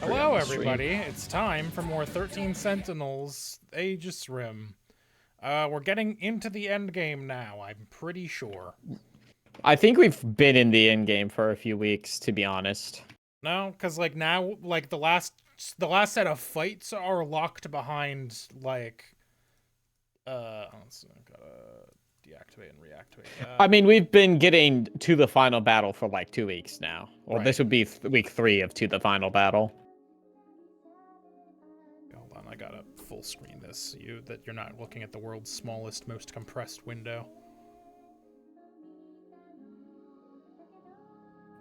Hello, everybody. It's time for more 13 Sentinels, Aegis Rim. We're getting into the end game now, I'm pretty sure. I think we've been in the end game for a few weeks, to be honest. No, because, like, now, like, the last set of fights are locked behind, like, let's gotta deactivate and reactivate that. I mean, we've been getting to the final battle for, like, 2 weeks now. Well, Right. this would be week 3 of To the Final Battle. Hold on, I gotta full screen this so that you're not looking at the world's smallest, most compressed window.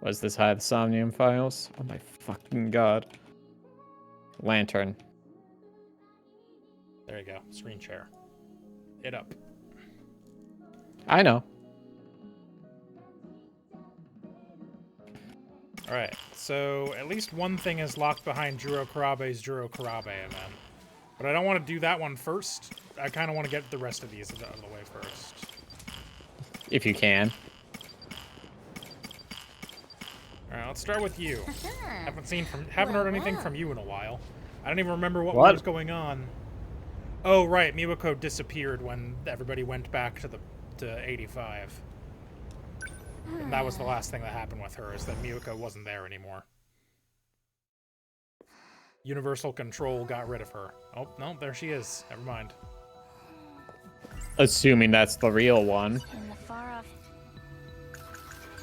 Was this high the Somnium files? Oh my fucking god. Lantern. There you go, screen share. It up. I know. Alright, so at least one thing is locked behind Juro Karabe's Juro Karabe, man. But I don't want to do that one first. I kind of want to get the rest of these out of the way first. If you can. Alright, let's start with you. Haven't heard anything from you in a while. I don't even remember what was going on. Oh, right, Miwako disappeared when everybody went back to 85. And that was the last thing that happened with her, is that Miwako wasn't there anymore. Universal Control got rid of her. Oh, no, there she is. Never mind. Assuming that's the real one. In the far off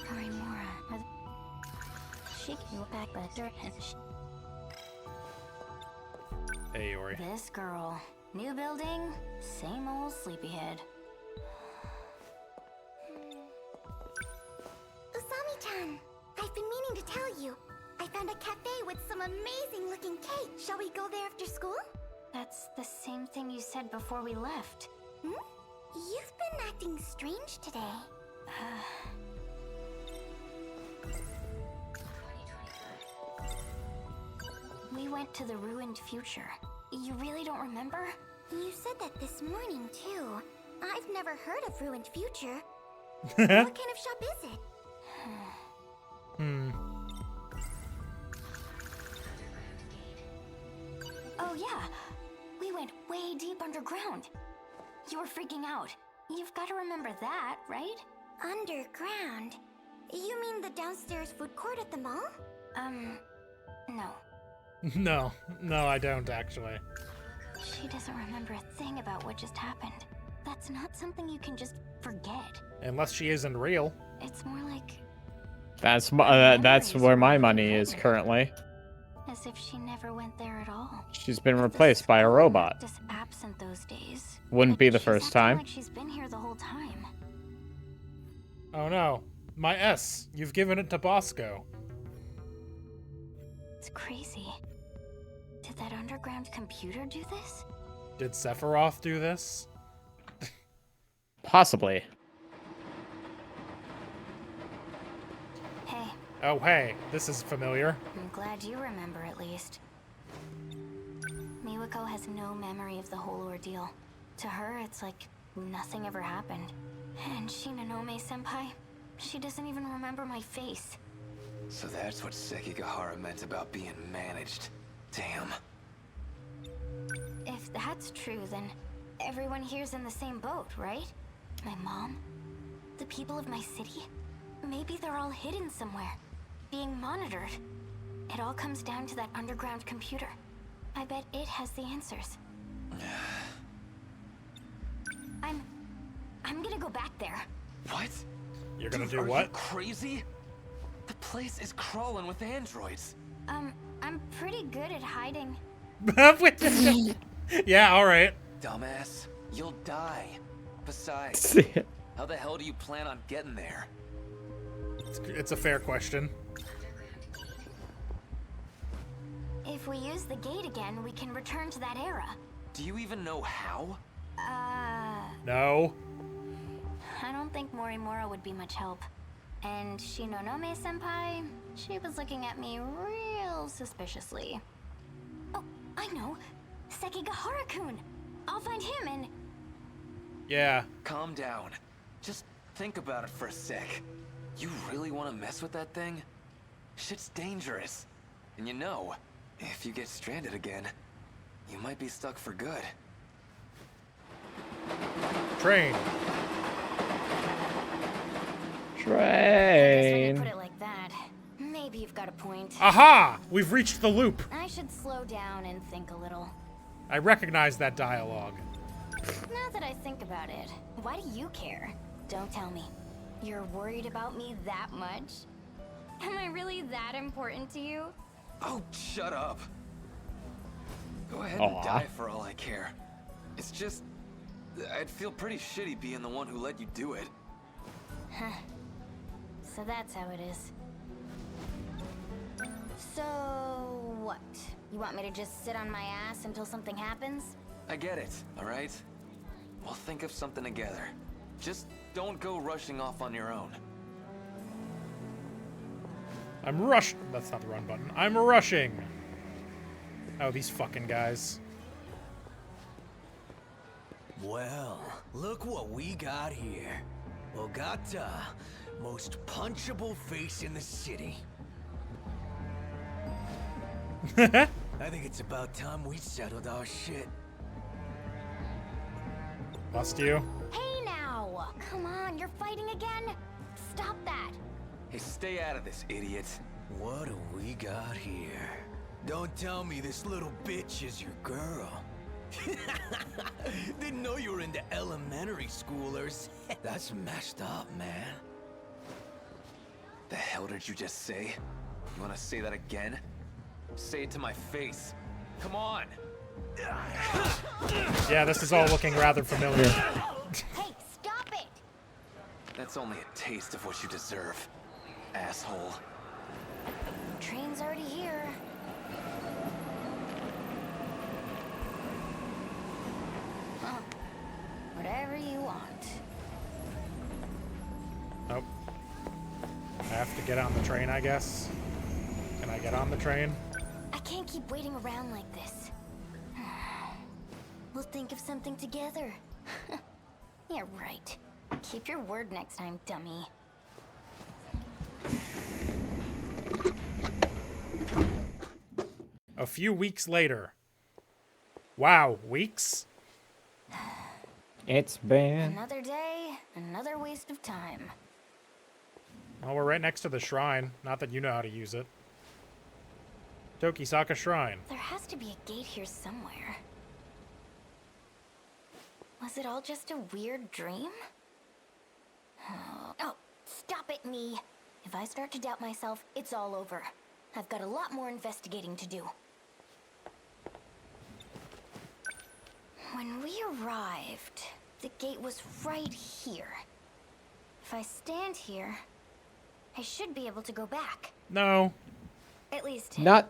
Morimura, she can look back better. Hey, Yori. This girl. New building, same old sleepyhead. Usami-chan, I've been meaning to tell you. I found a cafe with some amazing looking cake. Shall we go there after school? That's the same thing you said before we left. Hmm? You've been acting strange today. We went to the ruined future. You really don't remember? You said that this morning, too. I've never heard of Ruined Future. What kind of shop is it? Oh yeah, we went way deep underground. You were freaking out. You've got to remember that, right? Underground? You mean the downstairs food court at the mall? No. No, I don't, actually. She doesn't remember a thing about what just happened. That's not something you can just forget. Unless she isn't real. It's more like... That's where my money is currently. As if she never went there at all. She's been replaced by a robot. Just absent those days. Wouldn't be the first time. Like she's been here the whole time. Oh no. My S. You've given it to Bosco. It's crazy. Did that underground computer do this? Did Sephiroth do this? Possibly. Hey. Oh, hey. This is familiar. I'm glad you remember at least. Miwako has no memory of the whole ordeal. To her, it's like nothing ever happened. And Shinonome-senpai, she doesn't even remember my face. So that's what Sekigahara meant about being managed. Damn. If that's true, then everyone here's in the same boat, right? My mom? The people of my city? Maybe they're all hidden somewhere, being monitored. It all comes down to that underground computer. I bet it has the answers. I'm gonna go back there. What? You're gonna Dude, do are what? You crazy? The place is crawling with androids. I'm pretty good at hiding. Yeah, alright. Dumbass, you'll die. Besides, how the hell do you plan on getting there? It's a fair question. If we use the gate again, we can return to that era. Do you even know how? No. I don't think Morimura would be much help. And Shinonome-senpai, she was looking at me real suspiciously. Oh, I know. Sekigahara-kun. I'll find him and... Yeah. Calm down. Just think about it for a sec. You really want to mess with that thing? Shit's dangerous. And you know, If you get stranded again, you might be stuck for good. Train. I guess when you put Train. it like that, maybe you've got a point. Aha! We've reached the loop. I should slow down and think a little. I recognize that dialogue. Now that I think about it, why do you care? Don't tell me. You're worried about me that much? Am I really that important to you? Oh, shut up. Go ahead Aw. and die for all I care. It's just, I'd feel pretty shitty being the one who let you do it. Huh. So that's how it is. So what? You want me to just sit on my ass until something happens? I get it, alright? We'll think of something together. Just don't go rushing off on your own. I'm rush. That's not the run button. I'm rushing. Oh, these fucking guys. Well, look what we got here. Ogata, most punchable face in the city. I think it's about time we settled our shit. Must you? Hey now! Come on, you're fighting again? Stop that! Hey, stay out of this, idiot. What do we got here? Don't tell me this little bitch is your girl. Didn't know you were into elementary schoolers. That's messed up, man. The hell did you just say? You wanna say that again? Say it to my face. Come on! Yeah, this is all looking rather familiar. Hey, stop it! That's only a taste of what you deserve, asshole. Train's already here. Huh. Whatever you want. Nope. I have to get on the train, I guess. Can I get on the train? I can't keep waiting around like this. We'll think of something together. Yeah, right. Keep your word next time, dummy. A few weeks later. Wow, weeks? It's been. Another day, another waste of time. Well, we're right next to the shrine. Not that you know how to use it. Tokisaka Shrine. There has to be a gate here somewhere. Was it all just a weird dream? Oh, stop it, me. If I start to doubt myself, it's all over. I've got a lot more investigating to do. When we arrived, the gate was right here. If I stand here, I should be able to go back. No. At least, Not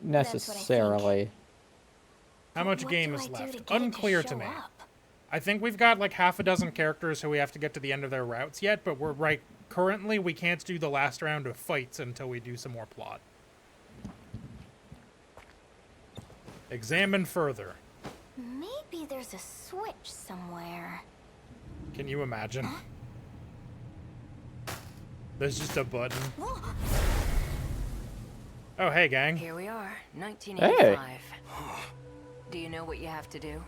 That's what I necessarily. How much what game do is I do left? to get it Unclear to to show me. up? I think we've got like half a dozen characters who we have to get to the end of their routes yet, but we're right. Currently, we can't do the last round of fights until we do some more plot. Examine further. Maybe there's a switch somewhere. Can you imagine? There's just a button. Oh, hey, gang. Here we are, 1985. Do you know what you have to do?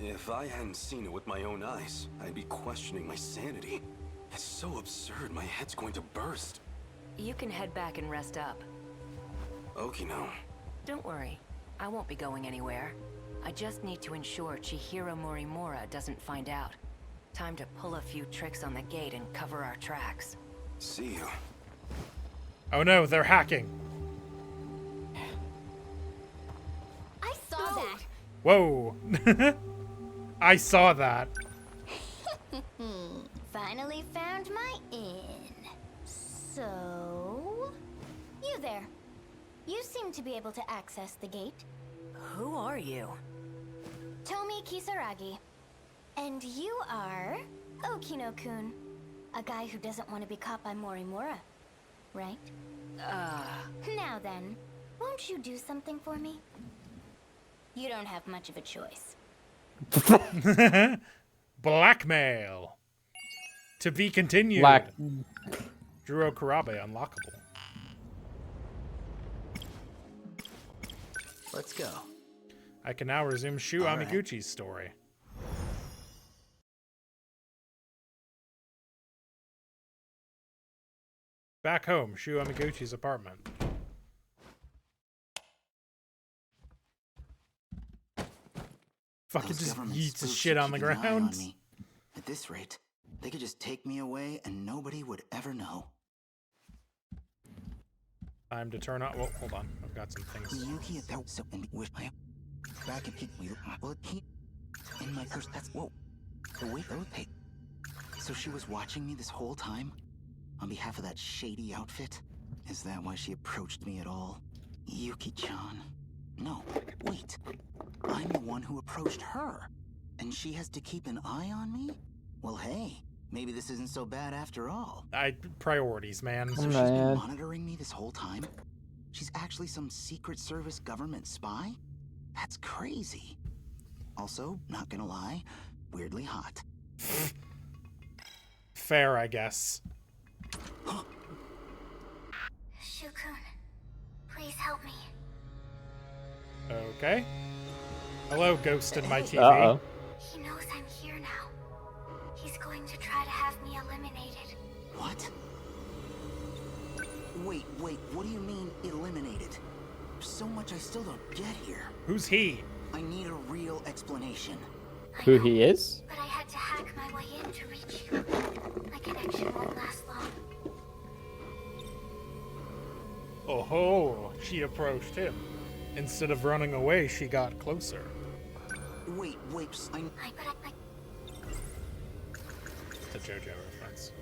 If I hadn't seen it with my own eyes, I'd be questioning my sanity. It's so absurd, my head's going to burst. You can head back and rest up. Okino. Don't worry, I won't be going anywhere. I just need to ensure Chihiro Morimura doesn't find out. Time to pull a few tricks on the gate and cover our tracks. See you. Oh no, they're hacking. I saw that. Whoa. I saw that. Finally found my inn. So, you there. You seem to be able to access the gate. Who are you? Tomi Kisaragi. And you are Okino-kun, a guy who doesn't want to be caught by Morimura, right? Now then, won't you do something for me? You don't have much of a choice. Blackmail. To be continued. Black. Juro Kurabe unlockable. Let's go. I can now resume Shu All right. Amiguchi's story. Back home, Shu Amiguchi's apartment. Fucking Those just government yeets his spooks shit are on the keeping an eye ground. on me. At this rate, they could just take me away and nobody would ever know. Time to turn on. Well, hold on. I've got some things. Yuki at that so and with my back and he will keep in my purse. That's whoa. Wait, oh hey. So she was watching me this whole time? On behalf of that shady outfit? Is that why she approached me at all? Yuki-chan. No, wait. I'm the one who approached her. And she has to keep an eye on me? Well, hey, maybe this isn't so bad after all. Priorities, man. So she's been monitoring me this whole time? She's actually some Secret Service government spy? That's crazy. Also, not gonna lie, weirdly hot. Fair, I guess. Shukun, please help me. Okay. Hello, ghost in my TV. Uh-oh. He knows I'm here now. He's going to try to have me eliminated. What? Wait, what do you mean eliminated? There's so much I still don't get here. Who's he? I need a real explanation. Who he is? But I had to hack my way in to reach you. My connection won't last long. Oh ho! She approached him. Instead of running away, she got closer. Wait, But I It's a JoJo reference.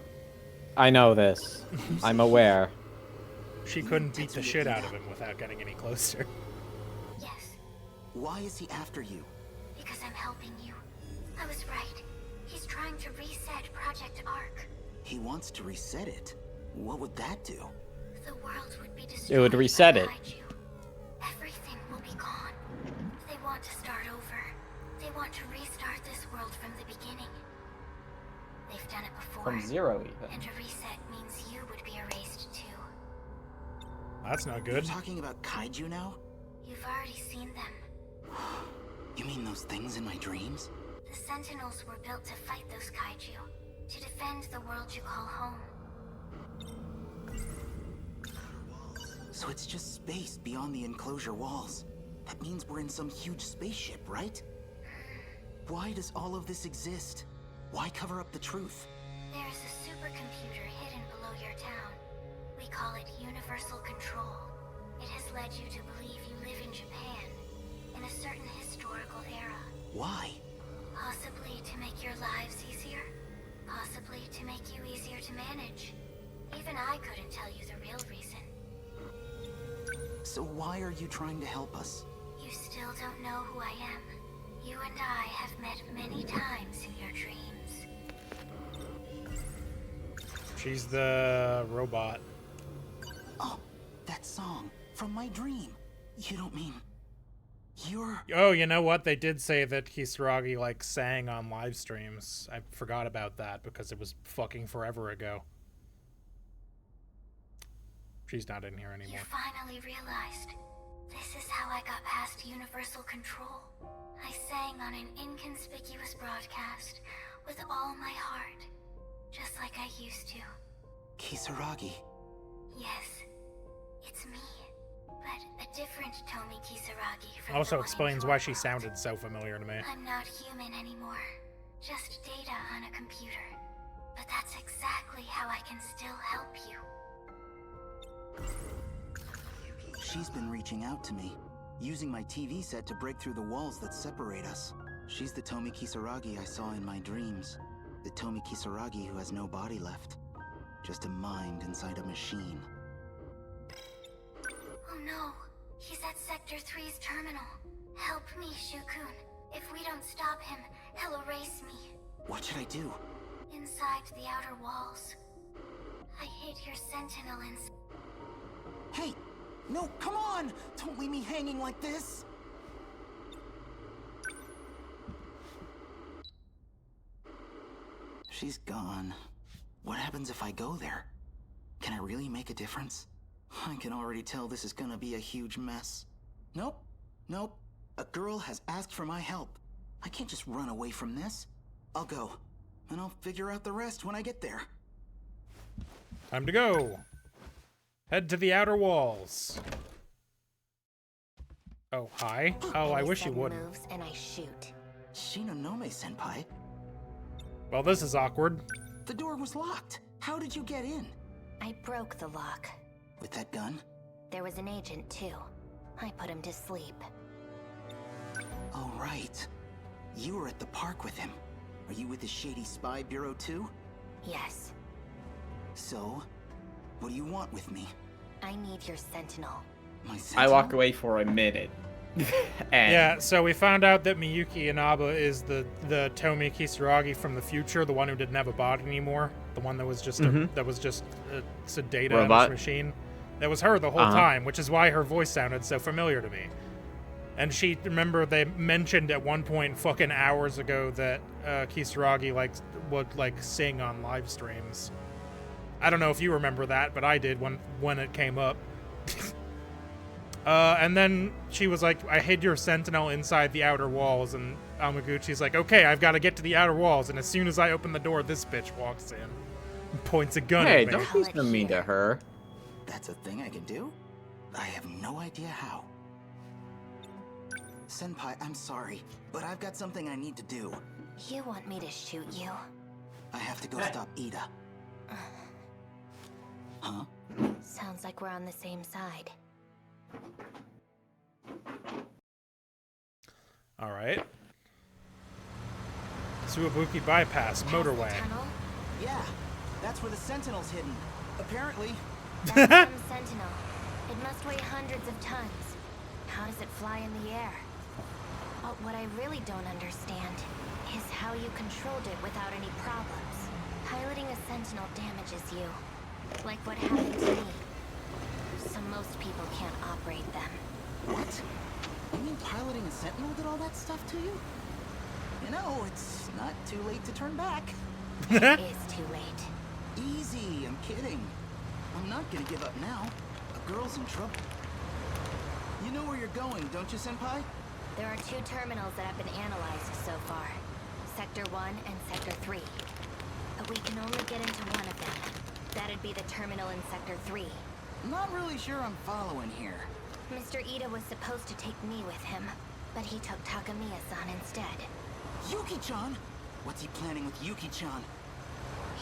I know this. I'm aware. She couldn't beat the shit out of him without getting any closer. yes, why is he after you? because I'm helping you. I was right. He's trying to reset Project Ark. He wants to reset it. What would that do? The world would be destroyed. It would reset it. by Kaiju. Everything will be gone. They want to start over. They want to restart this world from the beginning. They've done it before. From zero, even. And a reset means you would be erased too. That's not You're good. talking about kaiju now? You've already seen them. You mean those things in my dreams? The Sentinels were built to fight those kaiju, to defend the world you call home. So it's just space beyond the enclosure walls. That means we're in some huge spaceship, right? Why does all of this exist? Why cover up the truth? There's a supercomputer hidden below your town. We call it Universal Control. It has led you to believe you live in Japan, in a certain historical era. Why? Possibly to make your lives easier. Possibly to make you easier to manage. Even I couldn't tell you the real reason. So why are you trying to help us? You still don't know who I am. You and I have met many times in your dreams. She's the robot. Oh, that song from my dream. You don't mean you're... Oh, you know what? They did say that Kisaragi, like, sang on live streams. I forgot about that because it was fucking forever ago. She's not in here anymore. You finally realized. This is how I got past Universal Control. I sang on an inconspicuous broadcast with all my heart, just like I used to. Kisaragi. Yes, it's me, but a different Tomi Kisaragi from the Also one in explains your why she world. sounded so familiar to me. I'm not human anymore, just data on a computer. But that's exactly how I can still help you. She's been reaching out to me, using my TV set to break through the walls that separate us. She's the Tomi Kisaragi I saw in my dreams. The Tomi Kisaragi who has no body left. Just a mind inside a machine. Oh no, he's at Sector 3's terminal. Help me, Shukun. If we don't stop him, he'll erase me. What should I do? Inside the outer walls. I hid your sentinel in... Hey! No, come on! Don't leave me hanging like this! She's gone. What happens if I go there? Can I really make a difference? I can already tell this is gonna be a huge mess. Nope. Nope. A girl has asked for my help. I can't just run away from this. I'll go, and I'll figure out the rest when I get there. Time to go. Head to the outer walls. Oh, hi. Oh, I wish you wouldn't. Moves and I shoot. Shinonome-senpai? Well, this is awkward. The door was locked. How did you get in? I broke the lock. With that gun? There was an agent, too. I put him to sleep. Oh, right. You were at the park with him. Are you with the shady spy bureau, too? Yes. So, what do you want with me? I need your sentinel. My sentinel? I walk away for a minute. And Yeah, so we found out that Miyuki Inaba is the Tomi Kisaragi from the future, the one who didn't have a body anymore, the one that was just a data Robot. machine. That was her the whole time, which is why her voice sounded so familiar to me. And remember they mentioned at one point fucking hours ago that Kisaragi would sing on live streams. I don't know if you remember that, but I did when it came up. And then she was like, I hid your sentinel inside the outer walls, and Amaguchi's like, okay, I've got to get to the outer walls, and as soon as I open the door, this bitch walks in and points a gun hey, at me. don't be so mean to her. That's a thing I can do? I have no idea how. Senpai, I'm sorry, but I've got something I need to do. You want me to shoot you? I have to go stop Ida. Huh? Sounds like we're on the same side. All right. Suwabuki bypass motorway. Tunnel? Yeah, that's where the Sentinel's hidden. Apparently. That's some sentinel. It must weigh hundreds of tons. How does it fly in the air? But what I really don't understand is how you controlled it without any problems. Piloting a sentinel damages you, like what happened to me. So most people can't operate them. What? You mean piloting a Sentinel did all that stuff to you? You know, it's not too late to turn back. It is too late. Easy, I'm kidding. I'm not gonna give up now. A girl's in trouble. You know where you're going, don't you, Senpai? There are 2 terminals that have been analyzed so far. Sector 1 and Sector 3. But we can only get into one of them. That'd be the terminal in Sector 3. Not really sure I'm following here. Mr. Ida was supposed to take me with him, but he took Takamiya-san instead. Yuki-chan? What's he planning with Yuki-chan?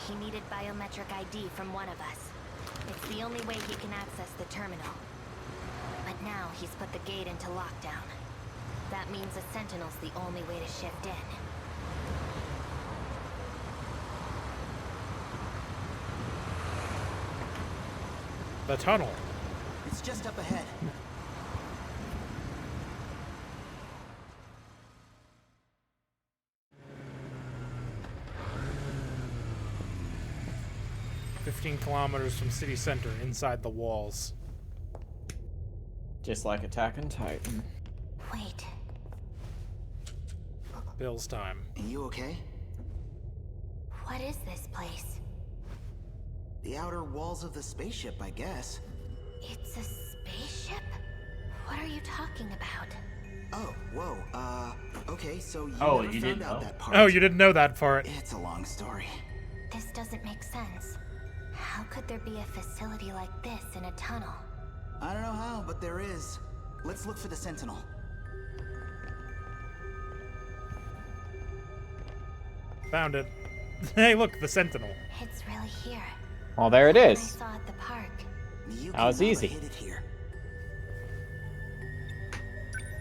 He needed biometric ID from one of us. It's the only way he can access the terminal. But now he's put the gate into lockdown. That means a sentinel's the only way to shift in. The tunnel. It's just up ahead. "15 kilometers from city center, inside the walls." Just like Attack on Titan. Wait. Bill's time. Are you okay? What is this place? The outer walls of the spaceship, I guess. It's a spaceship? What are you talking about? Oh, whoa, okay, so you Oh, never you found didn't out know? that part. Oh, you didn't know that part. It's a long story. This doesn't make sense. How could there be a facility like this in a tunnel? I don't know how, but there is. Let's look for the Sentinel. Found it. Hey, look, the Sentinel. It's really here. Well, there it I is. saw at the park. That was easy. Hid it here.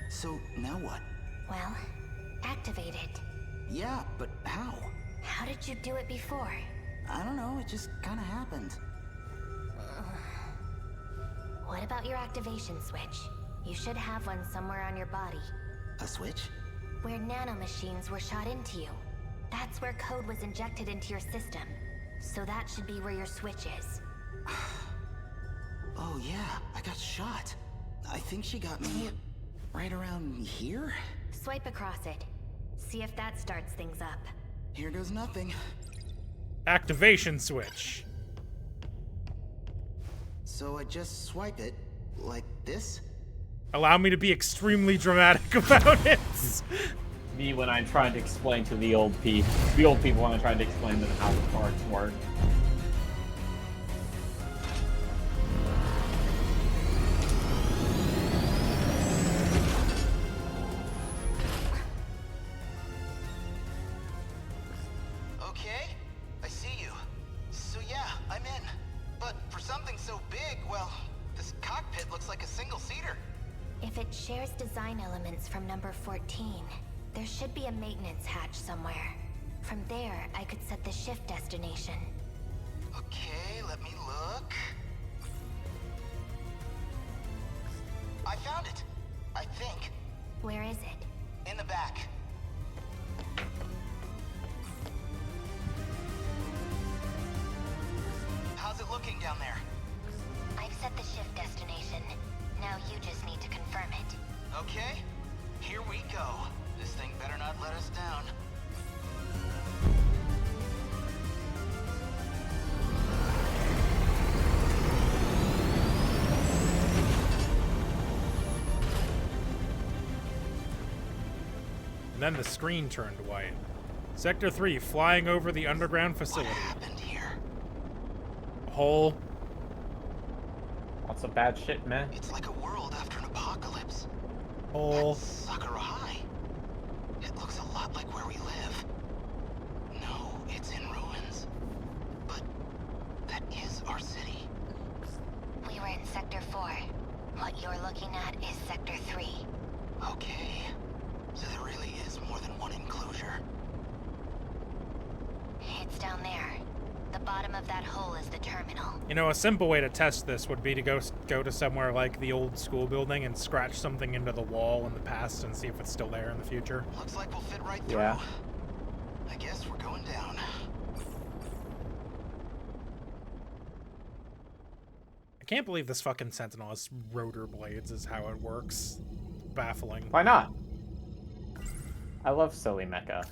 So, now what? Well, activate it. Yeah, but how? How did you do it before? I don't know, it just kinda happened. What about your activation switch? You should have one somewhere on your body. A switch? Where nanomachines were shot into you. That's where code was injected into your system. So that should be where your switch is. Oh yeah, I got shot. I think she got me right around here? Swipe across it. See if that starts things up. Here goes nothing. Activation switch. So I just swipe it, like this? Allow me to be extremely dramatic about it. Me when I'm trying to explain to the old people. The old people when I'm trying to explain to them how the cards work. Okay, I see you. So yeah, I'm in. But for something so big, well, this cockpit looks like a single-seater. If it shares design elements from number 14, there should be a maintenance hatch somewhere. From there, I could set the shift destination. Okay, let me look. I found it. I think. Where is it? In the back. How's it looking down there? I've set the shift destination. Now you just need to confirm it. Okay, here we go. This thing better not let us down. And then the screen turned white. Sector 3, flying over the underground facility. What happened here? Hole. Lots of bad shit, man. It's like a world after an apocalypse. Hole. That's Sakura High. It looks a lot like where we live. No, it's in ruins. But that is our city. We were in Sector 4. What you're looking at is Sector 3. Okay. So there really is more than one enclosure. It's down there. The bottom of that hole is the terminal. You know, a simple way to test this would be to go to somewhere like the old school building and scratch something into the wall in the past and see if it's still there in the future. Looks like we'll fit right through. Yeah. I guess we're going down. I can't believe this fucking Sentinel has rotor blades is how it works. Baffling. Why not? I love silly mecha.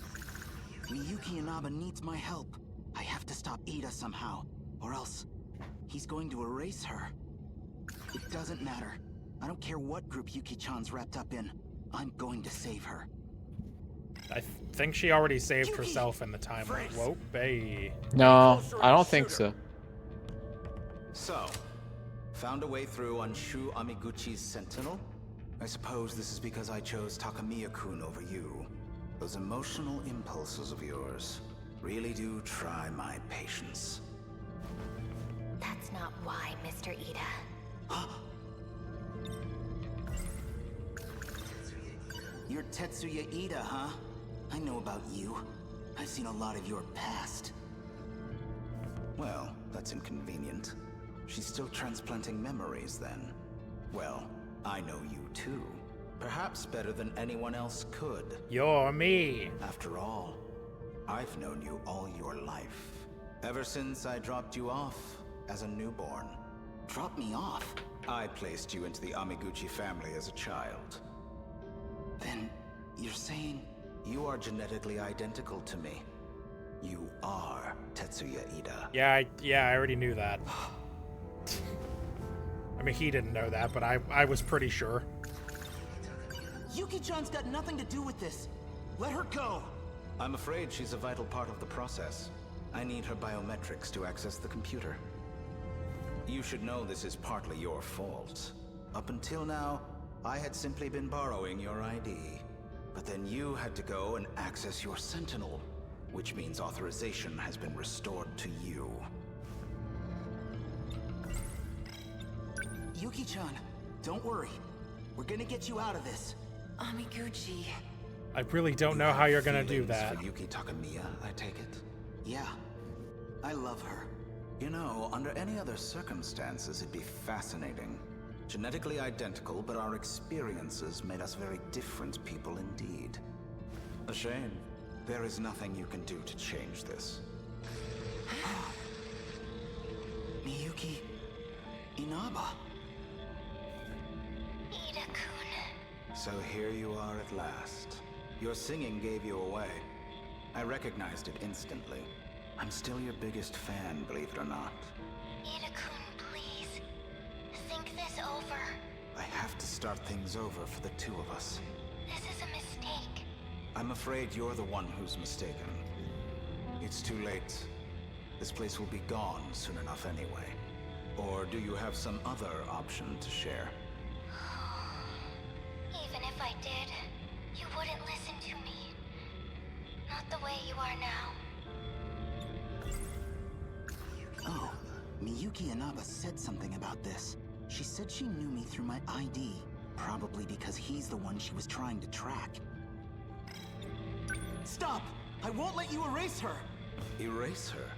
Miyuki Inaba needs my help. I have to stop Ida somehow, or else he's going to erase her. It doesn't matter. I don't care what group Yuki-chan's wrapped up in. I'm going to save her. I think she already saved herself in the timeline. Whoa, bae. No, I don't think so. So, found a way through on Shu Amiguchi's Sentinel? I suppose this is because I chose Takamiya-kun over you. Those emotional impulses of yours really do try my patience. That's not why, Mr. Ida. You're Tetsuya Ida, huh? I know about you. I've seen a lot of your past. Well, that's inconvenient. She's still transplanting memories, then. Well, I know you too. Perhaps better than anyone else could. You're me. After all, I've known you all your life. Ever since I dropped you off as a newborn. Dropped me off? I placed you into the Amiguchi family as a child. Then, you're saying you are genetically identical to me. You are Tetsuya Ida. Yeah, I already knew that. I mean, he didn't know that, but I was pretty sure. Yuki-chan's got nothing to do with this. Let her go. I'm afraid she's a vital part of the process. I need her biometrics to access the computer. You should know this is partly your fault. Up until now, I had simply been borrowing your ID. But then you had to go and access your Sentinel, which means authorization has been restored to you. Yuki-chan, don't worry. We're gonna get you out of this. Amiguchi. I really don't know how you're gonna do that. For Yuki Takamiya, I take it? Yeah. I love her. You know, under any other circumstances, it'd be fascinating. Genetically identical, but our experiences made us very different people indeed. A shame. There is nothing you can do to change this. Miyuki Inaba. Ida-kun. So here you are at last. Your singing gave you away. I recognized it instantly. I'm still your biggest fan, believe it or not. Ida-kun, please. Think this over. I have have to start things over for the two of us. This is a mistake. I'm afraid you're the one who's mistaken. It's too late. This place will be gone soon enough anyway. Or do you have some other option to share? Even if I did, you wouldn't listen to me. Not the way you are now. Oh, Miyuki Inaba said something about this. She said she knew me through my ID, probably because he's the one she was trying to track. Stop! I won't let you erase her! Erase her?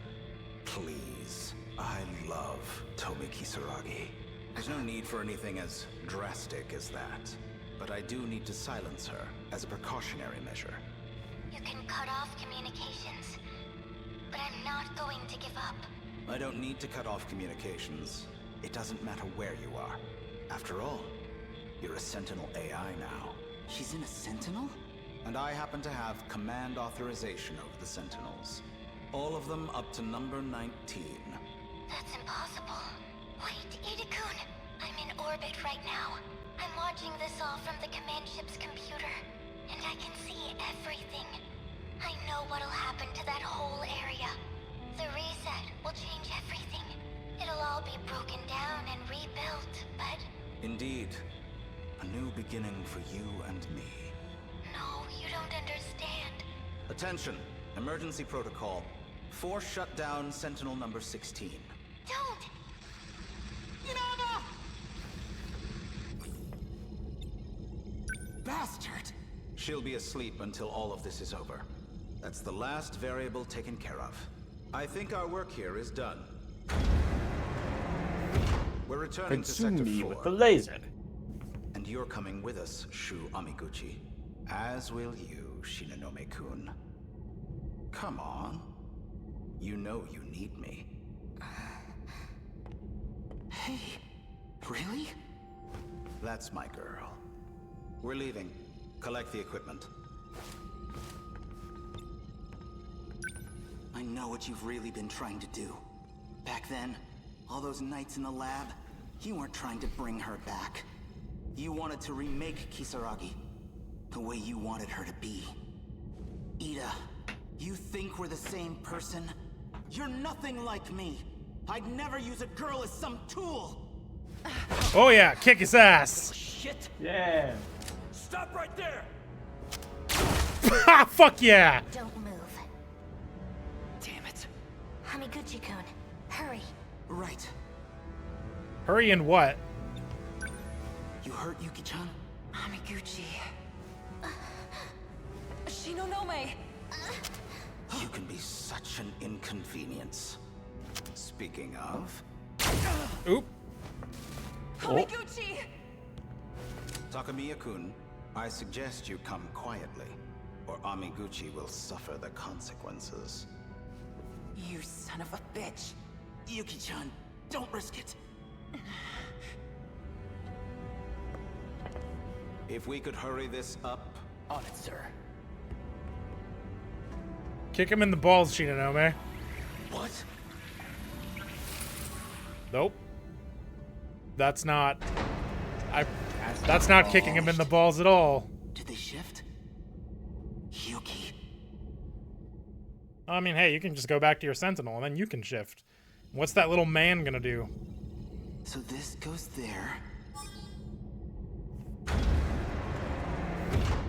Please. I love Tomi Kisaragi. There's no need for anything as drastic as that. But I do need to silence her as a precautionary measure. You can cut off communications, but I'm not going to give up. I don't need to cut off communications. It doesn't matter where you are. After all, you're a Sentinel AI now. She's in a Sentinel? And I happen to have command authorization over the Sentinels. All of them up to number 19. That's impossible. Wait, Ida-kun. I'm in orbit right now. I'm watching this all from the command ship's computer, and I can see everything. I know what'll happen to that whole area. The reset will change everything. It'll all be broken down and rebuilt, but... Indeed. A new beginning for you and me. No, you don't understand. Attention! Emergency protocol. Force shut down Sentinel number 16. Don't! Inaba! Bastard! She'll be asleep until all of this is over. That's the last variable taken care of. I think our work here is done. We're returning to Sector 4. with the laser. And you're coming with us, Shu Amiguchi. As will you, Shinonome-kun. Come on. You know you need me. Hey, really? That's my girl. We're leaving. Collect the equipment. I know what you've really been trying to do. Back then, all those nights in the lab, you weren't trying to bring her back. You wanted to remake Kisaragi, the way you wanted her to be. Ida, you think we're the same person? You're nothing like me. I'd never use a girl as some tool. Oh yeah, kick his ass. Shit! Yeah. Stop right there! Ha! Fuck yeah! Don't move. Damn it. Hamiguchi-kun, hurry. Right. Hurry and what? You hurt Yuki-chan? Amiguchi. Shinonome! You can be such an inconvenience. Speaking of... Oop. Amiguchi! Takamiya-kun, I suggest you come quietly, or Amiguchi will suffer the consequences. You son of a bitch. Yuki-chan, don't risk it. If we could hurry this up... On it, sir. Kick him in the balls, Shinonome. What? Nope. That's not... That's not kicking him in the balls at all. Did they shift? Yuki. I mean, hey, you can just go back to your Sentinel and then you can shift. What's that little man gonna do? So this goes there.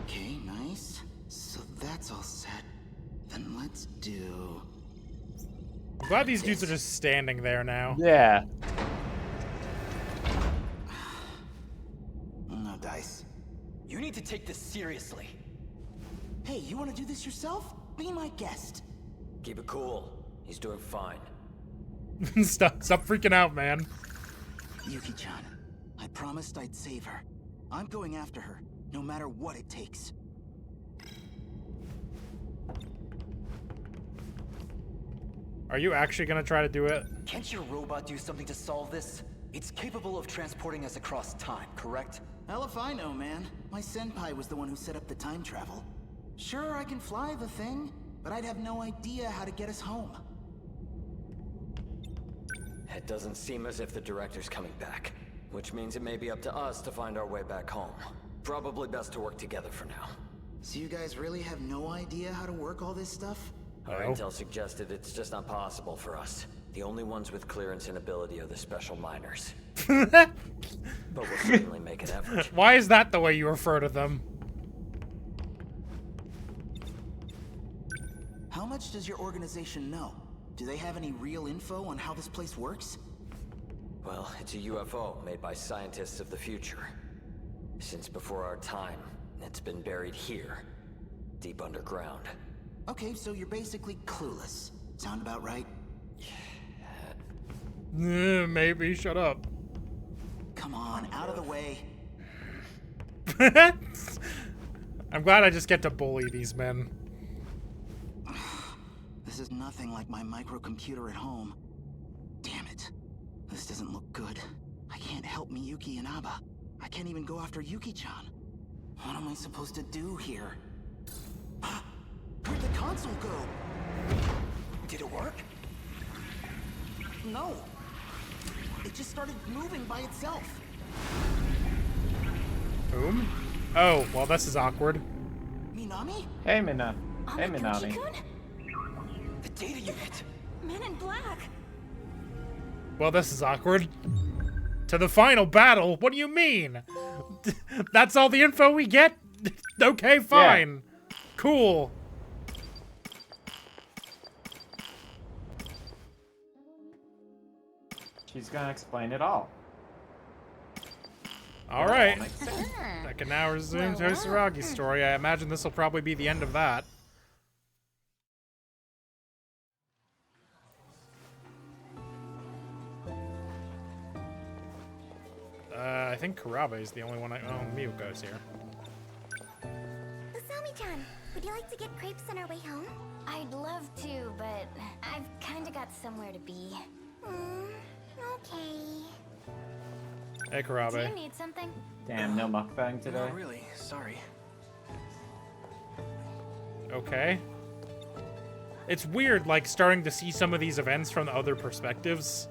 Okay, nice. So that's all set. Then let's do... I'm glad these dudes are just standing there now. Yeah. No dice. You need to take this seriously. Hey, you want to do this yourself? Be my guest. Keep it cool. He's doing fine. Stop freaking out, man. Yuki-chan, I promised I'd save her. I'm going after her, no matter what it takes. Are you actually gonna try to do it? Can't your robot do something to solve this? It's capable of transporting us across time, correct? Hell if I know, man. My senpai was the one who set up the time travel. Sure, I can fly the thing, but I'd have no idea how to get us home. It doesn't seem as if the director's coming back. Which means it may be up to us to find our way back home. Probably best to work together for now. So you guys really have no idea how to work all this stuff? Our intel suggested it's just not possible for us. The only ones with clearance and ability are the special miners. But we'll certainly make an effort. Why is that the way you refer to them? How much does your organization know? Do they have any real info on how this place works? Well, it's a UFO made by scientists of the future. Since before our time, it's been buried here, deep underground. Okay, so you're basically clueless. Sound about right? Maybe. Shut up. Come on, out of the way. I'm glad I just get to bully these men. This is nothing like my microcomputer at home. Damn it. This doesn't look good. I can't help Miyuki and Aba. I can't even go after Yuki-chan. What am I supposed to do here? Where'd the console go? Did it work? No. It just started moving by itself. Whom? Oh, well, this is awkward. Minami? Hey, Minami. Hey, Minami. The data unit. Men in Black. Well, this is awkward. To the final battle? What do you mean? That's all the info we get? Okay, fine. Yeah. Cool. She's gonna explain it all. All right. I can now resume Tosaragi's story. I imagine this will probably be the end of that. I think Karabe is the only one I own. Miyuko's here. Usami-chan, would you like to get crepes on our way home? I'd love to, but I've kind of got somewhere to be. Okay. Hey, Karabe. Do you need something? Damn, no mukbang today. Not really, sorry. Okay. It's weird, like, starting to see some of these events from the other perspectives.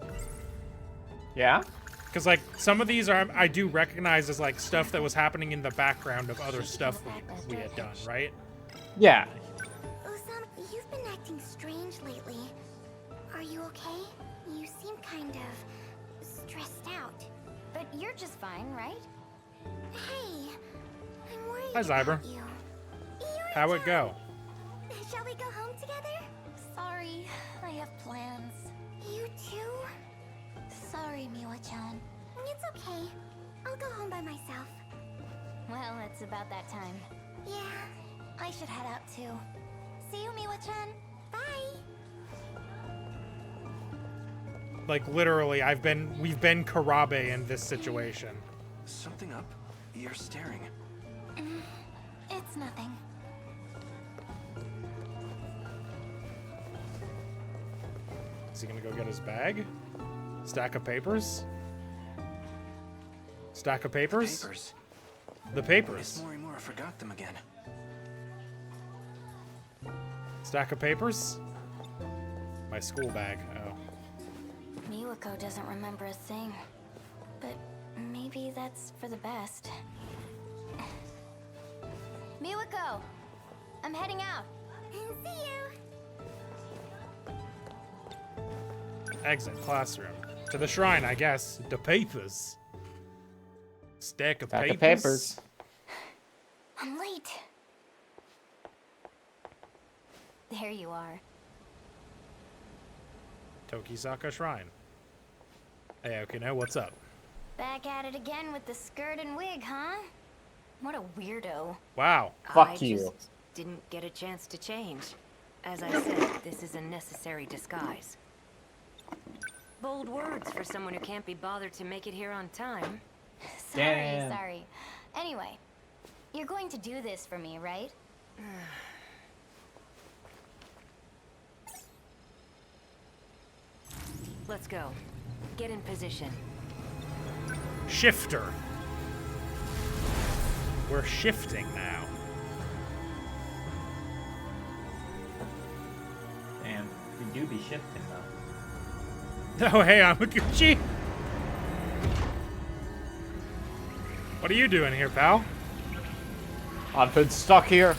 Yeah? Because, like, some of these are I do recognize as, like, stuff that was happening in the background of other stuff we had done, right? Yeah. Usami, you've been acting strange lately. Are you okay? You seem kind of stressed out. But you're just fine, right? Hey, I'm worried Hi, Zyber. about you. How'd it go? Shall we go home together? Sorry, I have plans. You too? Sorry, Miwa-chan. It's okay. I'll go home by myself. Well, it's about that time. Yeah. I should head out too. See you, Miwa-chan. Bye. Like, literally, we've been Karabe in this situation. Something up? You're staring. It's nothing. Is he gonna go get his bag? Stack of papers? Stack of papers? Papers. The papers. Miss Morimura forgot them again. Stack of papers? My school bag. Oh. Miwako doesn't remember a thing. But maybe that's for the best. Miwako! I'm heading out. See you. Exit classroom. To the shrine, I guess. The papers. Stack of papers. I'm late. There you are. Tokisaka Shrine. Hey, Okino, what's up? Back at it again with the skirt and wig, huh? What a weirdo. Wow. Fuck you. Just didn't get a chance to change. As I said, this is a necessary disguise. Bold words for someone who can't be bothered to make it here on time. Sorry. Anyway, you're going to do this for me, right? Let's go. Get in position. Shifter. We're shifting now. Damn, we do be shifting though. Oh, hey, Amaguchi. What are you doing here, pal? I've been stuck here.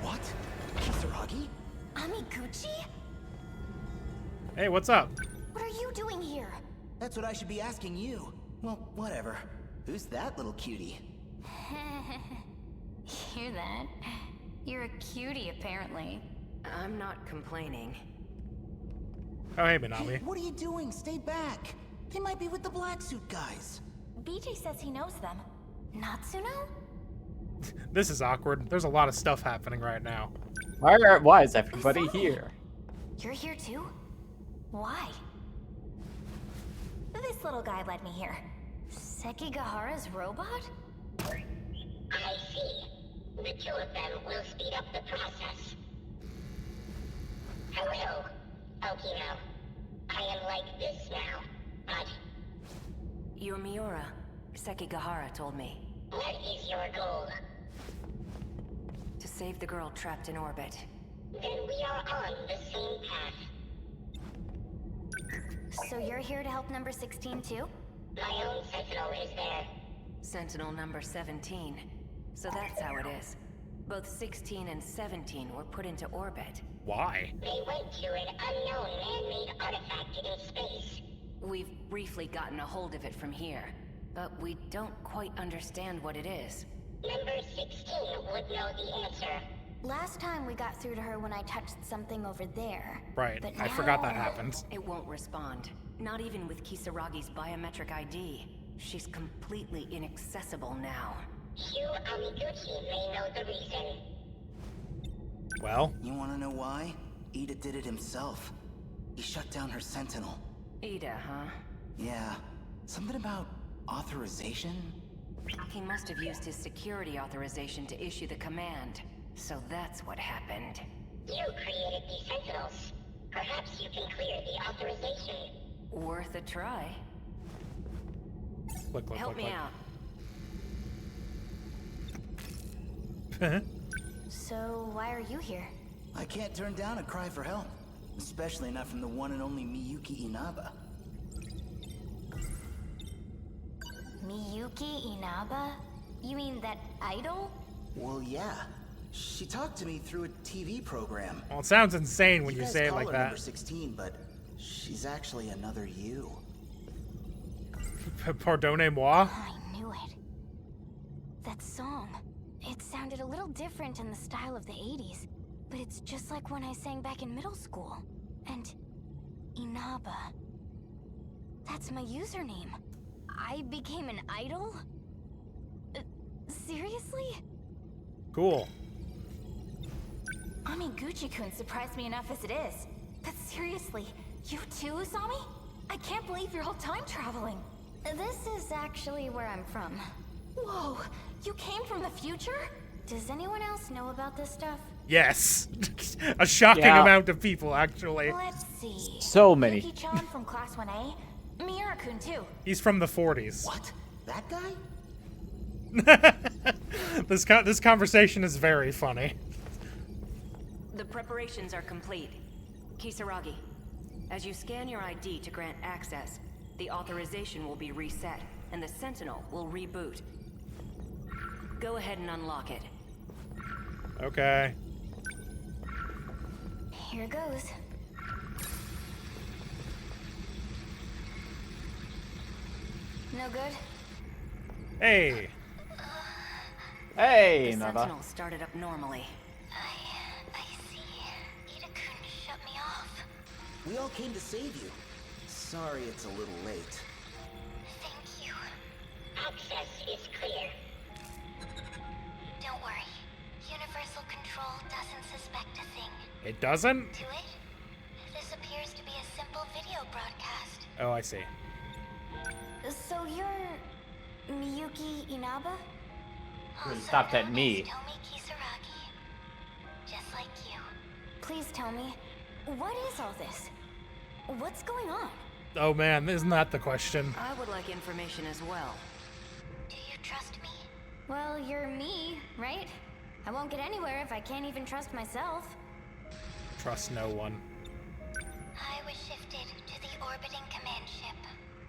What? Kisaragi? Amiguchi? Hey, what's up? What are you doing here? That's what I should be asking you. Well, whatever. Who's that little cutie? Hear that? You're a cutie, apparently. I'm not complaining. Oh, hey, Hey, Minami. what are you doing? Stay back. They might be with the black suit guys. BJ says he knows them. Natsuno? This is awkward. There's a lot of stuff happening right now. Why is everybody here? You're here too? Why? This little guy led me here. Sekigahara's robot? I see. The two of them will speed up the process. Hello, Okino. I am like this now, but You're Miura. Sekigahara told me. what is your goal? To save the girl trapped in orbit. Then we are on the same path. So you're here to help number 16 too? My own Sentinel is there. Sentinel number 17. So that's how it is. Both 16 and 17 were put into orbit. Why? They went to an unknown man-made artifact in space. We've briefly gotten a hold of it from here, but we don't quite understand what it is. Number 16 would know the answer. Last time we got through to her when I touched something over there. Right. But I forgot that now- happened. It won't respond. Not even with Kisaragi's biometric ID. She's completely inaccessible now. Hugh Amiguchi may know the reason. Well, You wanna know why? Ida did it himself. He shut down her Sentinel. Ida, huh? Yeah. Something about authorization? He must have used his security authorization to issue the command. So that's what happened. You created the Sentinels. Perhaps you can clear the authorization. Worth a try. look, Help me out. out. So why are you here? I can't turn down a cry for help. Especially not from the one and only Miyuki Inaba. Miyuki Inaba? You mean that idol? Well, yeah. She talked to me through a TV program. Well, it sounds insane when you guys say it call like her that. Number 16, but she's actually another you. Pardonnez-moi? I knew it. That song. It sounded a little different in the style of the 80s, but it's just like when I sang back in middle school. And Inaba. That's my username. I became an idol? Seriously? Cool. Amiguchi-kun surprised me enough as it is. But seriously, you too, Usami? I can't believe you're all time traveling. This is actually where I'm from. Whoa, you came from the future? Does anyone else know about this stuff? Yes. A shocking Yeah. amount of people, actually. Let's see. So many. Yuki-chan from Class 1A. Miura-kun too. He's from the 40s. What? That guy? This conversation is very funny. The preparations are complete. Kisaragi, as you scan your ID to grant access, the authorization will be reset, and the Sentinel will reboot. Go ahead and unlock it. Okay. Here goes. No good? Hey. Hey, The Nada. Sentinel started up normally. I see. Ida-kun shut me off. We all came to save you. Sorry it's a little late. Thank you. Access is clear. Don't worry. Universal Control doesn't suspect a thing. It doesn't? To it, this appears to be a simple video broadcast. Oh, I see. So you're Miyuki Inaba? Really stopped at me. Tomi Kisaragi. Just like you. Please tell me, what is all this? What's going on? Oh man, isn't that the question? I would like information as well. Do you trust me? Well, you're me, right? I won't get anywhere if I can't even trust myself. Trust no one. I was shifted to the orbiting command ship.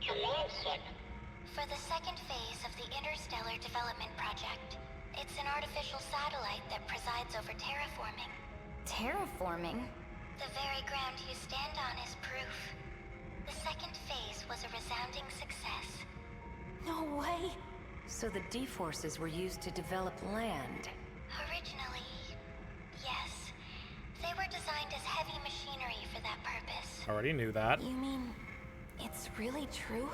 Command ship. For the second phase of the Interstellar Development Project. It's an artificial satellite that presides over terraforming. Terraforming? The very ground you stand on is proof. The second phase was a resounding success. No way! So the D-forces were used to develop land. Originally, yes. They were designed as heavy machinery for that purpose. Already knew that. You mean, it's really true?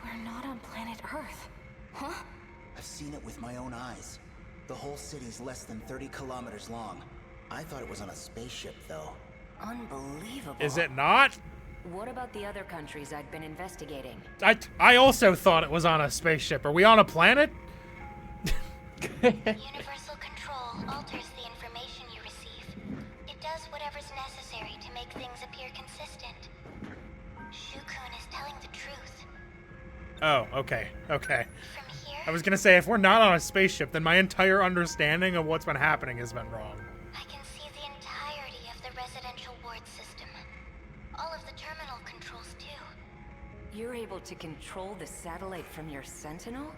We're not on planet Earth. Huh? I've seen it with my own eyes. The whole city's less than 30 kilometers long. I thought it was on a spaceship, though. Unbelievable. Is it not? What about the other countries I'd been investigating? I also thought it was on a spaceship. Are we on a planet? Universal control alters the information you receive. It does whatever's necessary to make things appear consistent. Shukun is telling the truth. Oh, okay. Okay. From here, I was gonna say, if we're not on a spaceship, then my entire understanding of what's been happening has been wrong. I can see the entirety of the residential ward system. All of the terminal controls, too. You're able to control the satellite from your Sentinel?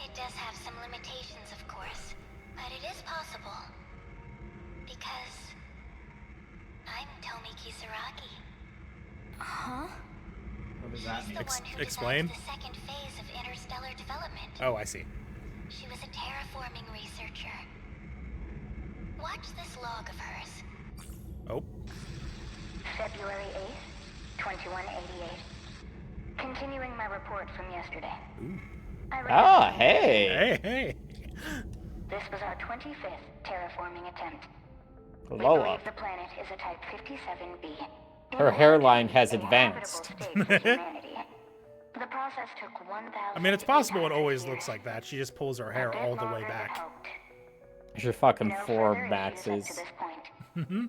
It does have some limitations, of course, but it is possible. Because I'm Tomi Kisaragi. Huh? What does that She's mean? the one who Explain. designed the second phase of interstellar development. Oh, I see. She was a terraforming researcher. Watch this log of hers. Oh. February 8th, 2188. Continuing my report from yesterday. Ooh. Ah, hey. Hey. This was our 25th terraforming attempt. We Blow believe up. the planet is a Type 57b. Her hairline has advanced. The process took 1,000. I mean, it's possible it always looks like that. She just pulls her hair all the way back. Your fucking No four further maxes. to this point. Mm-hmm.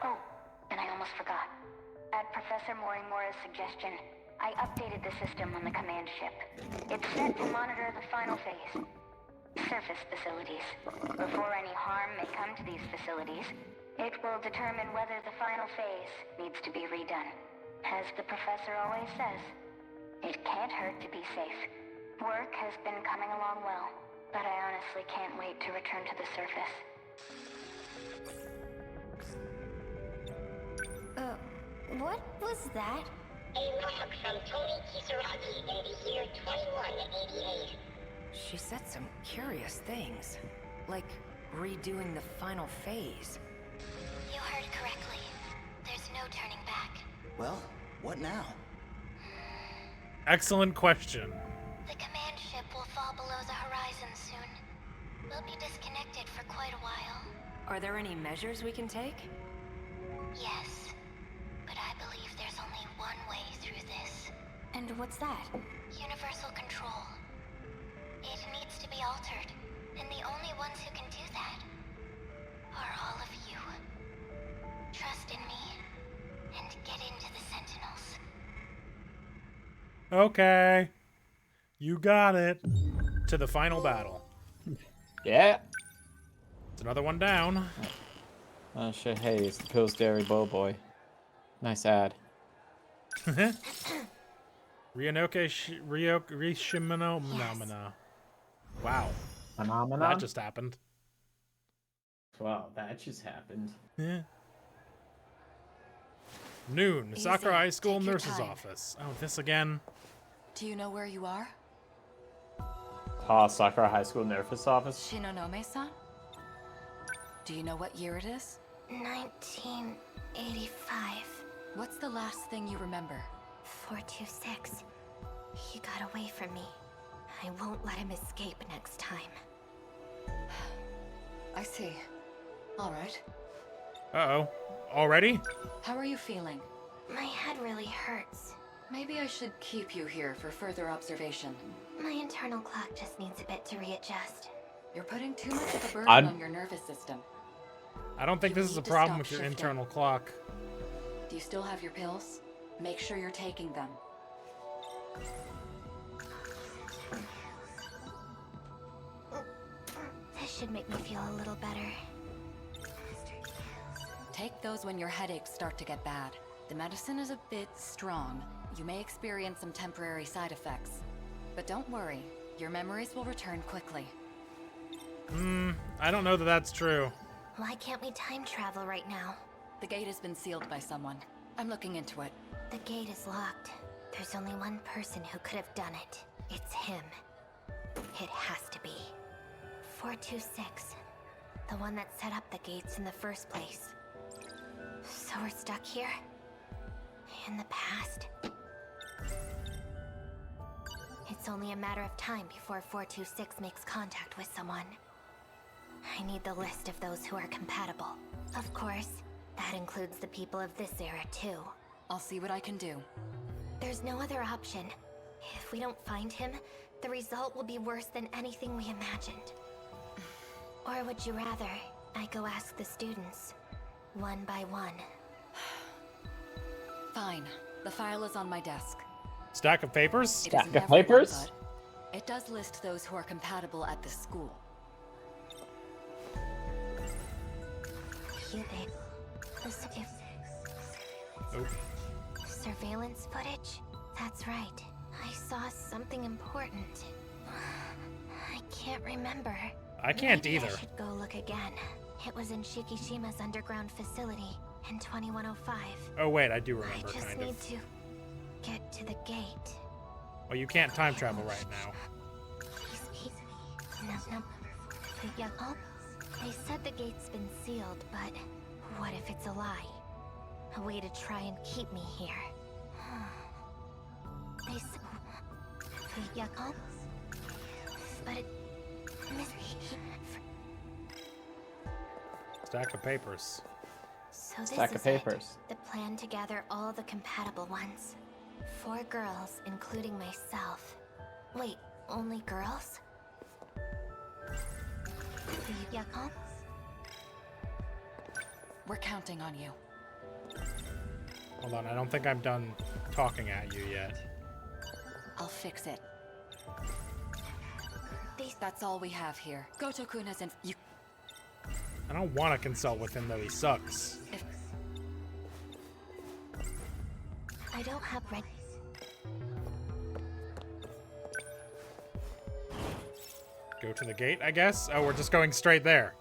Oh, and I almost forgot. At Professor Morimura's suggestion, I updated the system on the command ship. It's set to monitor the final phase. Surface facilities. Before any harm may come to these facilities, it will determine whether the final phase needs to be redone. As the professor always says, it can't hurt to be safe. Work has been coming along well, but I honestly can't wait to return to the surface. What was that? A log from Tomi Kisaragi in the year 2188. She said some curious things. Like redoing the final phase. You heard correctly. There's no turning back. Well, what now? Excellent question. The command ship will fall below the horizon soon. We'll be disconnected for quite a while. Are there any measures we can take? Yes, but I believe there's only one way through this. And what's that? Universal control. It needs to be altered, and the only ones who can do that are all of you. Trust in me, and get into the Sentinels. Okay. You got it. To the final battle. Yeah. It's another one down. Oh shit, hey, it's the Pillsbury Bow Boy. Nice ad. Rishimano Phenomena. Wow. Phenomena? That just happened. Wow, that just happened. Yeah. Noon. Sakura High School Take your nurse's time. office. Oh, this again. Do you know where you are? Sakura High School nurse's office? Shinonome-san? Do you know what year it is? 1985. What's the last thing you remember? 426. He got away from me. I won't let him escape next time. I see. All right. Uh-oh. Already? How are you feeling? My head really hurts. Maybe I should keep you here for further observation. My internal clock just needs a bit to readjust. You're putting too much of a burden I'm- on your nervous system. I don't think You this is a need to problem stop with your shifting. internal clock. Do you still have your pills? Make sure you're taking them. This should make me feel a little better. Take those when your headaches start to get bad. The medicine is a bit strong. You may experience some temporary side effects. But don't worry, your memories will return quickly. I don't know that that's true. Why can't we time travel right now? The gate has been sealed by someone. I'm looking into it. The gate is locked. There's only one person who could have done it. It's him. It has to be 426. The one that set up the gates in the first place. So we're stuck here? In the past? It's only a matter of time before 426 makes contact with someone. I need the list of those who are compatible. Of course, that includes the people of this era too. I'll see what I can do. There's no other option. If we don't find him, the result will be worse than anything we imagined. Or would you rather I go ask the students, one by one? Fine. The file is on my desk. Stack of papers? Stack of Everyone, papers? but it does list those who are compatible at this school. Oh. Surveillance footage? That's right. I saw something important. I can't remember. I can't Maybe either. I should go look again. It was in Shikishima's underground facility in 2105. Oh wait, I do I remember, just kind need of. to get to the gate. Well, you can't time travel right now. No. Oh, they said the gate's been sealed, but what if it's a lie? A way to try and keep me here. They said... Oh, but it... Stack of papers. So this Stack is of papers. The plan to gather all the compatible ones. 4 girls, including myself. Wait, only girls? We're counting on you. Hold on, I don't think I'm done talking at you yet. I'll fix it. That's all we have here. Goto-kun has you. I don't want to consult with him, though. He sucks. I don't have red. Go to the gate, I guess? Oh, we're just going straight there.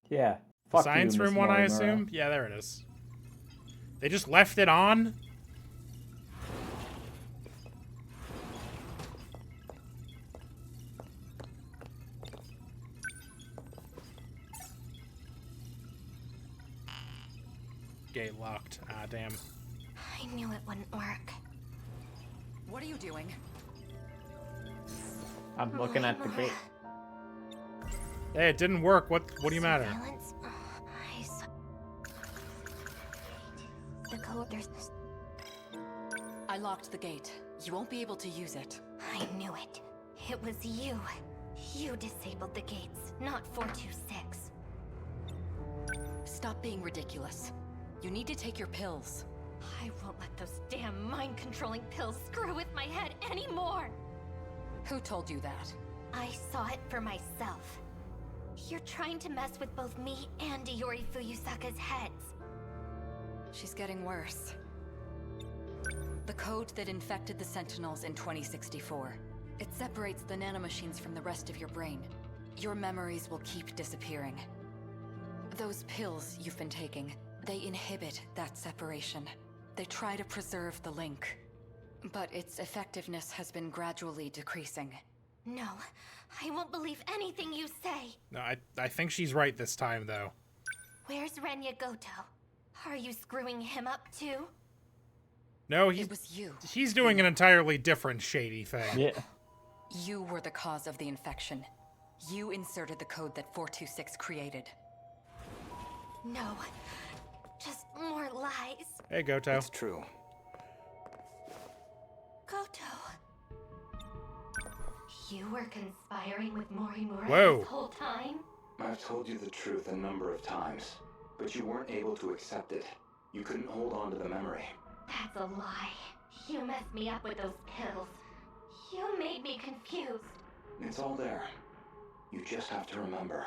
Yeah. The Fuck science you, room Miss one, I Morimura. assume? Yeah, there it is. They just left it on? Gate locked. Ah, damn. I knew it wouldn't work. What are you doing? I'm looking at the gate. Hey, it didn't work. What do you matter? Surveillance? I saw... The code, there's... I locked the gate. You won't be able to use it. I knew it. It was you. You disabled the gates, not 426. Stop being ridiculous. You need to take your pills. I won't let those damn mind-controlling pills screw with my head anymore! Who told you that? I saw it for myself. You're trying to mess with both me and Iori Fuyusaka's heads. She's getting worse. The code that infected the Sentinels in 2064. It separates the nanomachines from the rest of your brain. Your memories will keep disappearing. Those pills you've been taking, they inhibit that separation. They try to preserve the link. But its effectiveness has been gradually decreasing. No, I won't believe anything you say. No, I think she's right this time, though. Where's Renya Goto? Are you screwing him up too? No, It was you. he's doing an entirely different shady thing. Yeah. You were the cause of the infection. You inserted the code that 426 created. No, just more lies. Hey, Goto. It's true. Goto. You were conspiring with Morimura Whoa. this whole time? I've told you the truth a number of times, but you weren't able to accept it. You couldn't hold on to the memory. That's a lie. You messed me up with those pills. You made me confused. It's all there. You just have to remember.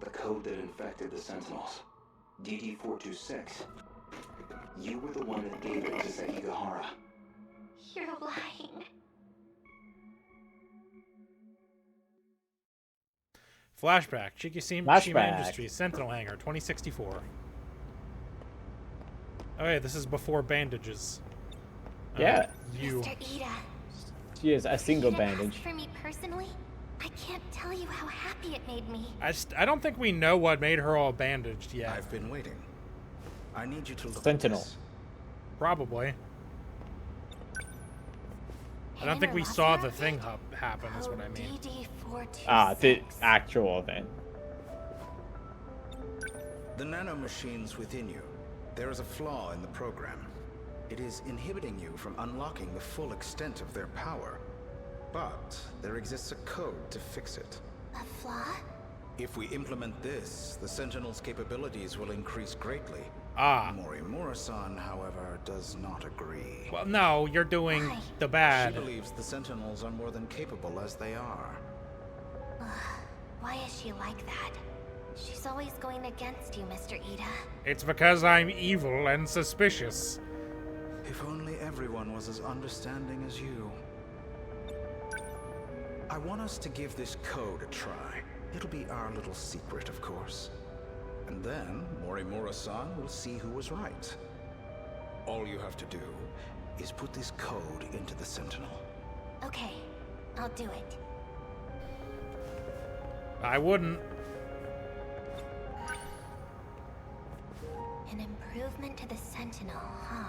The code that infected the Sentinels. DD426. You were the one that gave it to Sekigahara. You're lying. Flashback. Shima Flashback. Industries, Sentinel Hangar, 2064. Oh yeah, this is before bandages. Yeah. You. Mr. Ida. She has a single You didn't bandage. ask for me personally? I can't tell you how happy it made me. I don't think we know what made her all bandaged yet. I've been waiting. I need you to look Sentinel. at this. Probably. I don't think we saw the thing happen, is what I mean. Ah, the actual event. The nanomachines within you. There is a flaw in the program. It is inhibiting you from unlocking the full extent of their power. But there exists a code to fix it. A flaw? If we implement this, the Sentinel's capabilities will increase greatly. Ah. Morimura-san, however, does not agree. Well, no, you're doing the bad. She believes the Sentinels are more than capable as they are. Why is she like that? She's always going against you, Mr. Ida. It's because I'm evil and suspicious. If only everyone was as understanding as you. I want us to give this code a try. It'll be our little secret, of course. And then Morimura-san will see who was right. All you have to do is put this code into the Sentinel. Okay, I'll do it. I wouldn't. An improvement to the Sentinel, huh?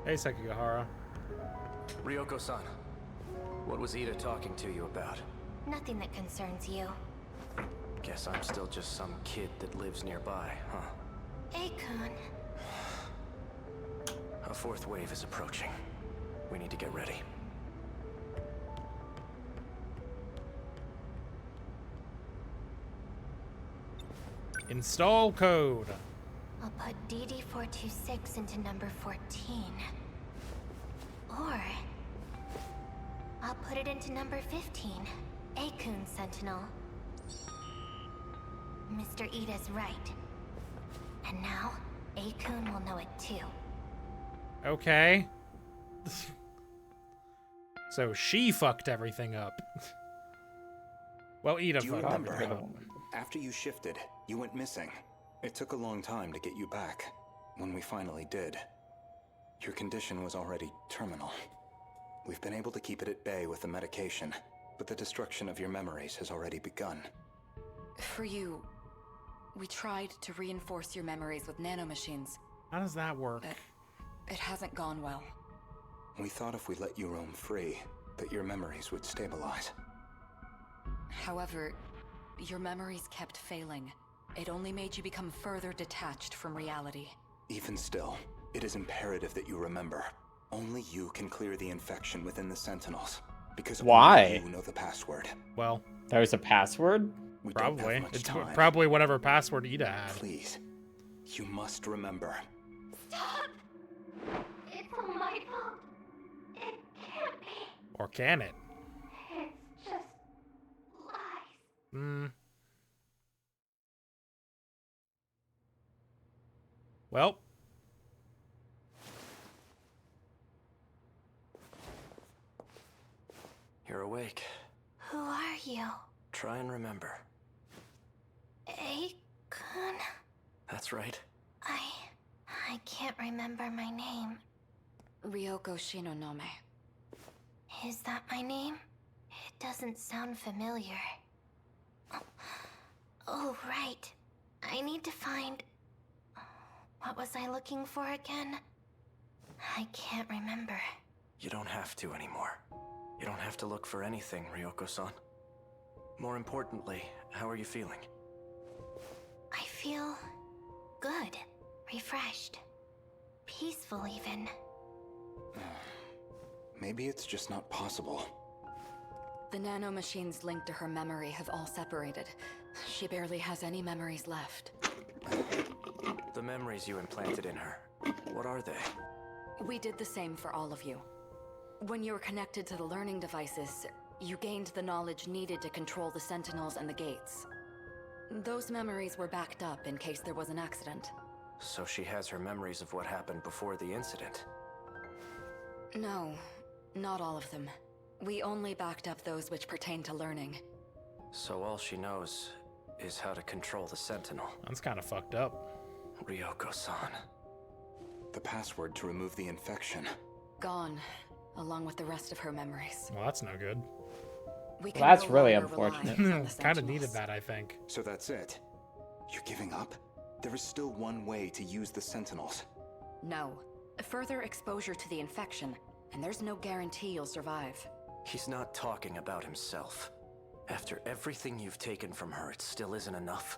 Hey, Sekigahara. Ryoko-san, what was Ida talking to you about? Nothing that concerns you. Guess I'm still just some kid that lives nearby, huh? Akun. A fourth wave is approaching. We need to get ready. Install code. I'll put DD426 into number 14. Or I'll put it into number 15. Akun Sentinel. Mr. Ida's right. And now, Akun will know it too. Okay. So she fucked everything up. Well, Ida Do you fucked remember? everything up. After you shifted, you went missing. It took a long time to get you back. When we finally did, your condition was already terminal. We've been able to keep it at bay with the medication, but the destruction of your memories has already begun. For you, we tried to reinforce your memories with nanomachines. How does that work? But it hasn't gone well. We thought if we let you roam free, that your memories would stabilize. However, your memories kept failing. It only made you become further detached from reality. Even still, it is imperative that you remember. Only you can clear the infection within the Sentinels. Because why? Only you know the password. Well, there's a password? We don't probably. have much It's time. probably whatever password Ida had. Please, you must remember. Stop! It's all my fault. It can't be. Or can it? It's just lies. Hmm. Well. You're awake. Who are you? Try and remember. Akun? That's right. I can't remember my name. Ryoko Shinonome. Is that my name? It doesn't sound familiar. Oh, right. I need to find... What was I looking for again? I can't remember. You don't have to anymore. You don't have to look for anything, Ryoko-san. More importantly, how are you feeling? I feel... good. Refreshed. Peaceful, even. Maybe it's just not possible. The nanomachines linked to her memory have all separated. She barely has any memories left. The memories you implanted in her, what are they? We did the same for all of you. When you were connected to the learning devices, you gained the knowledge needed to control the Sentinels and the gates. Those memories were backed up in case there was an accident. So she has her memories of what happened before the incident. No, Not all of them. We only backed up those which pertain to learning. So all she knows is how to control the Sentinel. That's kind of fucked up. Ryoko-san. The password to remove the infection. Gone, along with the rest of her memories. Well, that's no good. We can That's no really longer rely unfortunate. on the Kind of Sentinels. needed that, I think. So that's it? You're giving up? There is still one way to use the Sentinels. No. Further exposure to the infection, and there's no guarantee you'll survive. He's not talking about himself. After everything you've taken from her, it still isn't enough.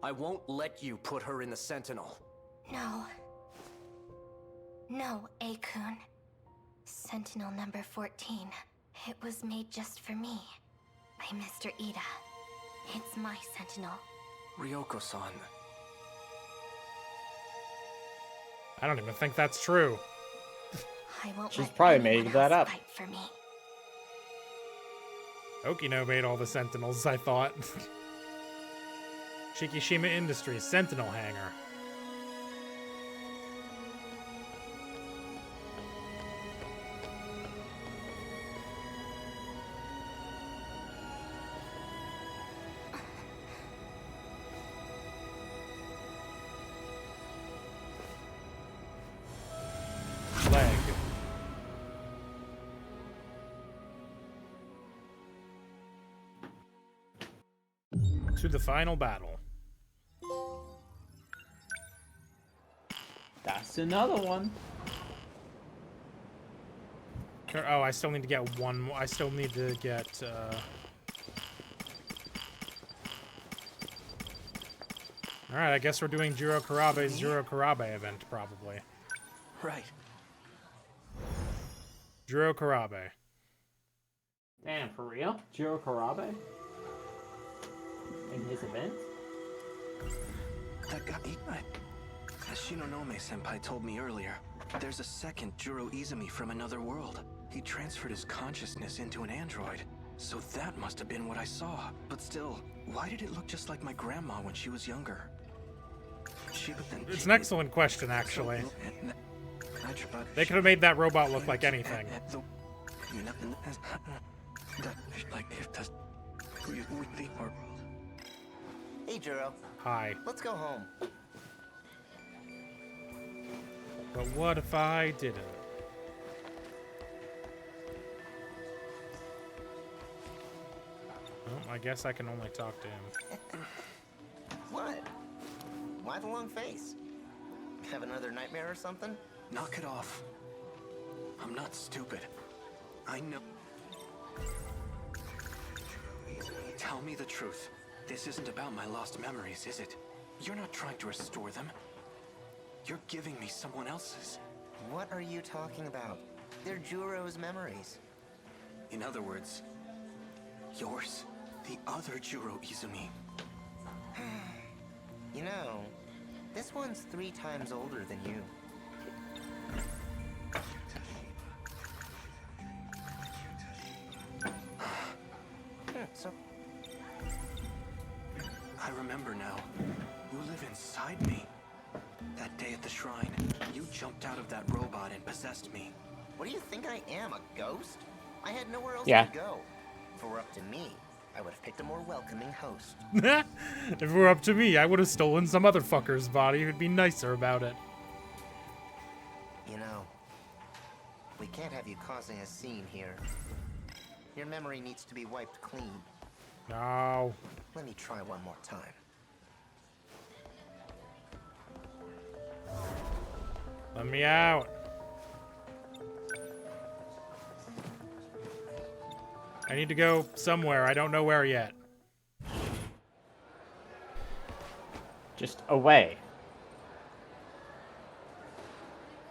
I won't let you put her in the Sentinel. No. No, A-kun. Sentinel number 14. It was made just for me. By Mr. Ida. It's my Sentinel. Ryoko-san. I don't even think that's true. I won't She's let probably anyone made that else up. fight for me. Okino made all the Sentinels, I thought. Shikishima Industries, Sentinel Hangar. Leg. To the final battle. That's another one. Oh, I still need to get one more. I still need to get, Alright, I guess we're doing Jiro Karabe's Jiro Karabe event, probably. Right. Jiro Karabe. Damn, for real? Jiro Karabe? In his event? That guy, as Shinonome-senpai told me earlier, there's a second Juro Izumi from another world. He transferred his consciousness into an android, so that must have been what I saw. But still, why did it look just like my grandma when she was younger? It's an excellent question, actually. They could have made that robot look like anything. Hey, Juro. Hi. Let's go home. But what if I didn't? Well, I guess I can only talk to him. What? Why the long face? Have another nightmare or something? Knock it off. I'm not stupid. I know. Tell me the truth. This isn't about my lost memories, is it? You're not trying to restore them. You're giving me someone else's. What are you talking about? They're Juro's memories. In other words, yours. The other Juro Izumi. You know, this one's 3 times older than you. So... I remember now. You live inside me. That day at the shrine, you jumped out of that robot and possessed me. What do you think I am, a ghost? I had nowhere else Yeah. to go. If it were up to me, I would have picked a more welcoming host. If it were up to me, I would have stolen some other fucker's body who'd be nicer about it. You know, we can't have you causing a scene here. Your memory needs to be wiped clean. No. Let me try one more time. Let me out. I need to go somewhere. I don't know where yet. Just away.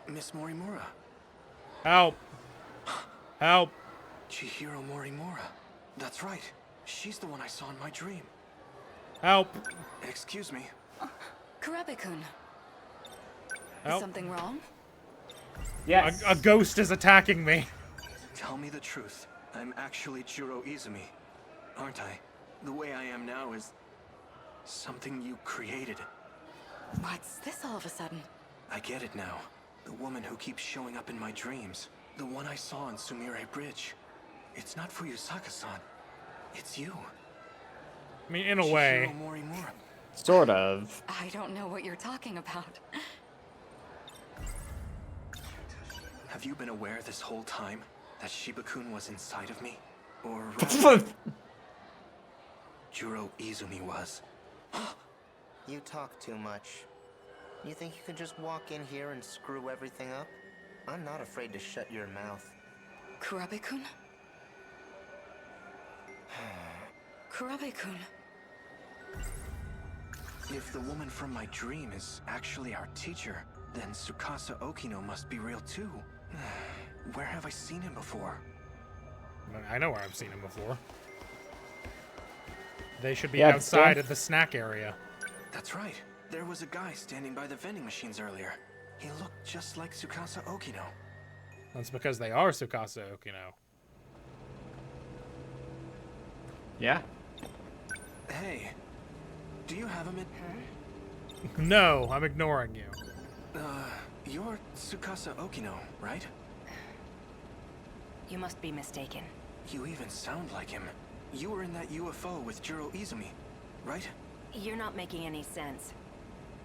Miss Morimura. Help. Help. Chihiro Morimura. That's right. She's the one I saw in my dream. Help. Excuse me. Karabe-kun. Is Help. something wrong? Yes. A ghost is attacking me. Tell me the truth. I'm actually Juro Izumi, aren't I? The way I am now is something you created. What's this all of a sudden? I get it now. The woman who keeps showing up in my dreams. The one I saw on Sumire Bridge. It's not Fuyusaka-san. It's you. I mean, in a way. Chihiro Morimura. Sort of. I don't know what you're talking about. Have you been aware this whole time that Shiba-kun was inside of me? Or Juro Izumi was. You talk too much. You think you can just walk in here and screw everything up? I'm not afraid to shut your mouth. Kurabe-kun? Kurabe-kun. If the woman from my dream is actually our teacher, then Tsukasa Okino must be real too. Where have I seen him before? I know where I've seen him before. They should be outside of the snack area. That's right. There was a guy standing by the vending machines earlier. He looked just like Tsukasa Okino. That's because they are Tsukasa Okino. Yeah. Hey, do you have him in? No, I'm ignoring you. You're Tsukasa Okino, right? You must be mistaken. You even sound like him. You were in that UFO with Juro Izumi, right? You're not making any sense.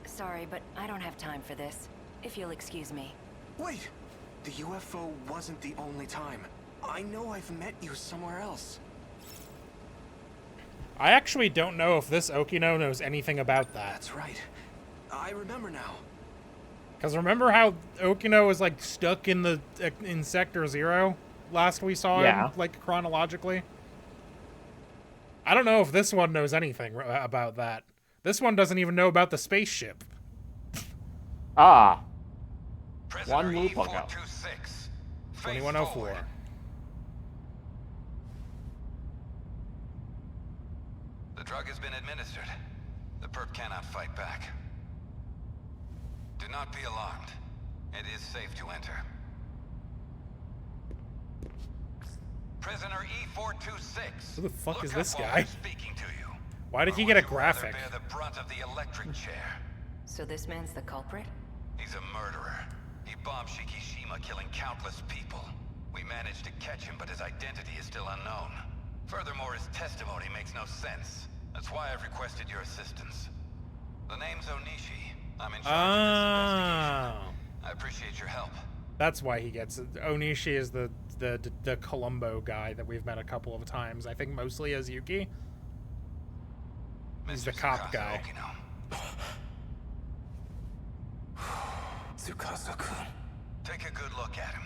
Sorry, but I don't have time for this. If you'll excuse me. Wait! The UFO wasn't the only time. I know I've met you somewhere else. I actually don't know if this Okino knows anything about that. That's right. I remember now. Because remember how Okino was like stuck in Sector 0 last we saw him, like chronologically? I don't know if this one knows anything about that. This one doesn't even know about the spaceship. Ah. Prisoner One move look out. 2104. The drug has been administered. The perp cannot fight back. Do not be alarmed. It is safe to enter. Prisoner E426. Who the fuck Look is this up while guy? we're speaking to you. Why did he get a graphic? Bear the brunt of the electric chair. So this man's the culprit? He's a murderer. He bombed Shikishima, killing countless people. We managed to catch him, but his identity is still unknown. Furthermore, his testimony makes no sense. That's why I've requested your assistance. The name's Onishi. I'm in charge of this investigation. I appreciate your help. That's why he gets it. Onishi is the Columbo guy that we've met a couple of times. I think mostly as Yuki. He's the cop guy. Tsukasa-kun. Take a good look at him.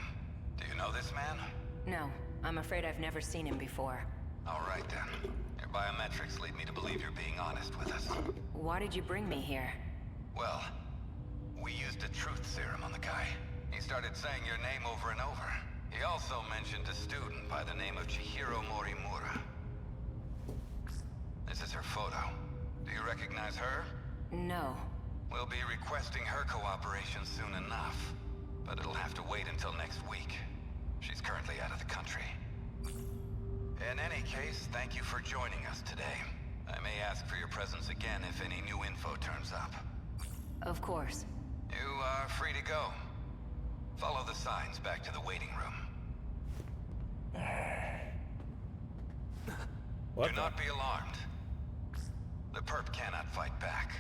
Do you know this man? No, I'm afraid I've never seen him before. All right then. Your biometrics lead me to believe you're being honest with us. Why did you bring me here? Well, we used a truth serum on the guy. He started saying your name over and over. He also mentioned a student by the name of Chihiro Morimura. This is her photo. Do you recognize her? No. We'll be requesting her cooperation soon enough, but it'll have to wait until next week. She's currently out of the country. In any case, thank you for joining us today. I may ask for your presence again if any new info turns up. Of course. You are free to go. Follow the signs back to the waiting room. Do not be alarmed. The perp cannot fight back.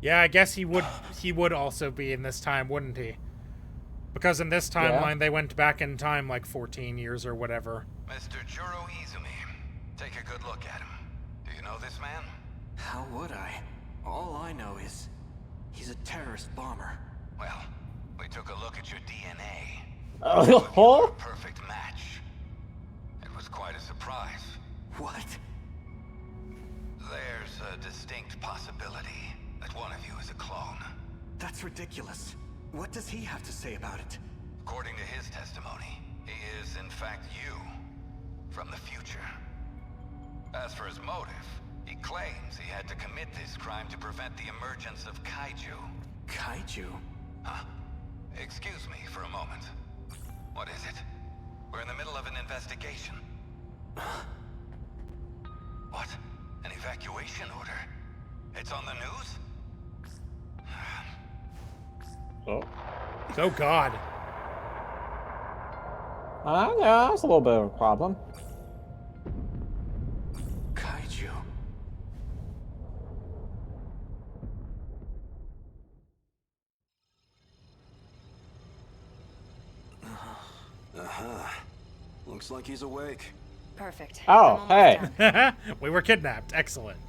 Yeah, I guess he would also be in this time, wouldn't he? Because in this timeline, they went back in time like 14 years or whatever. Mr. Juro Izumi, take a good look at him. Do you know this man? How would I? All I know is he's a terrorist bomber. Well, we took a look at your DNA. Oh, Perfect match. It was quite a surprise. What? There's a distinct possibility that one of you is a clone. That's ridiculous. What does he have to say about it? According to his testimony, he is in fact you, from the future. As for his motive, he claims he had to commit this crime to prevent the emergence of kaiju. Kaiju? Huh? Excuse me for a moment. What is it? We're in the middle of an investigation. What? An evacuation order? It's on the news? Oh. Oh God. Yeah, that's a little bit of a problem. Kaiju. Looks like he's awake. Perfect. Oh, hey. We were kidnapped. Excellent.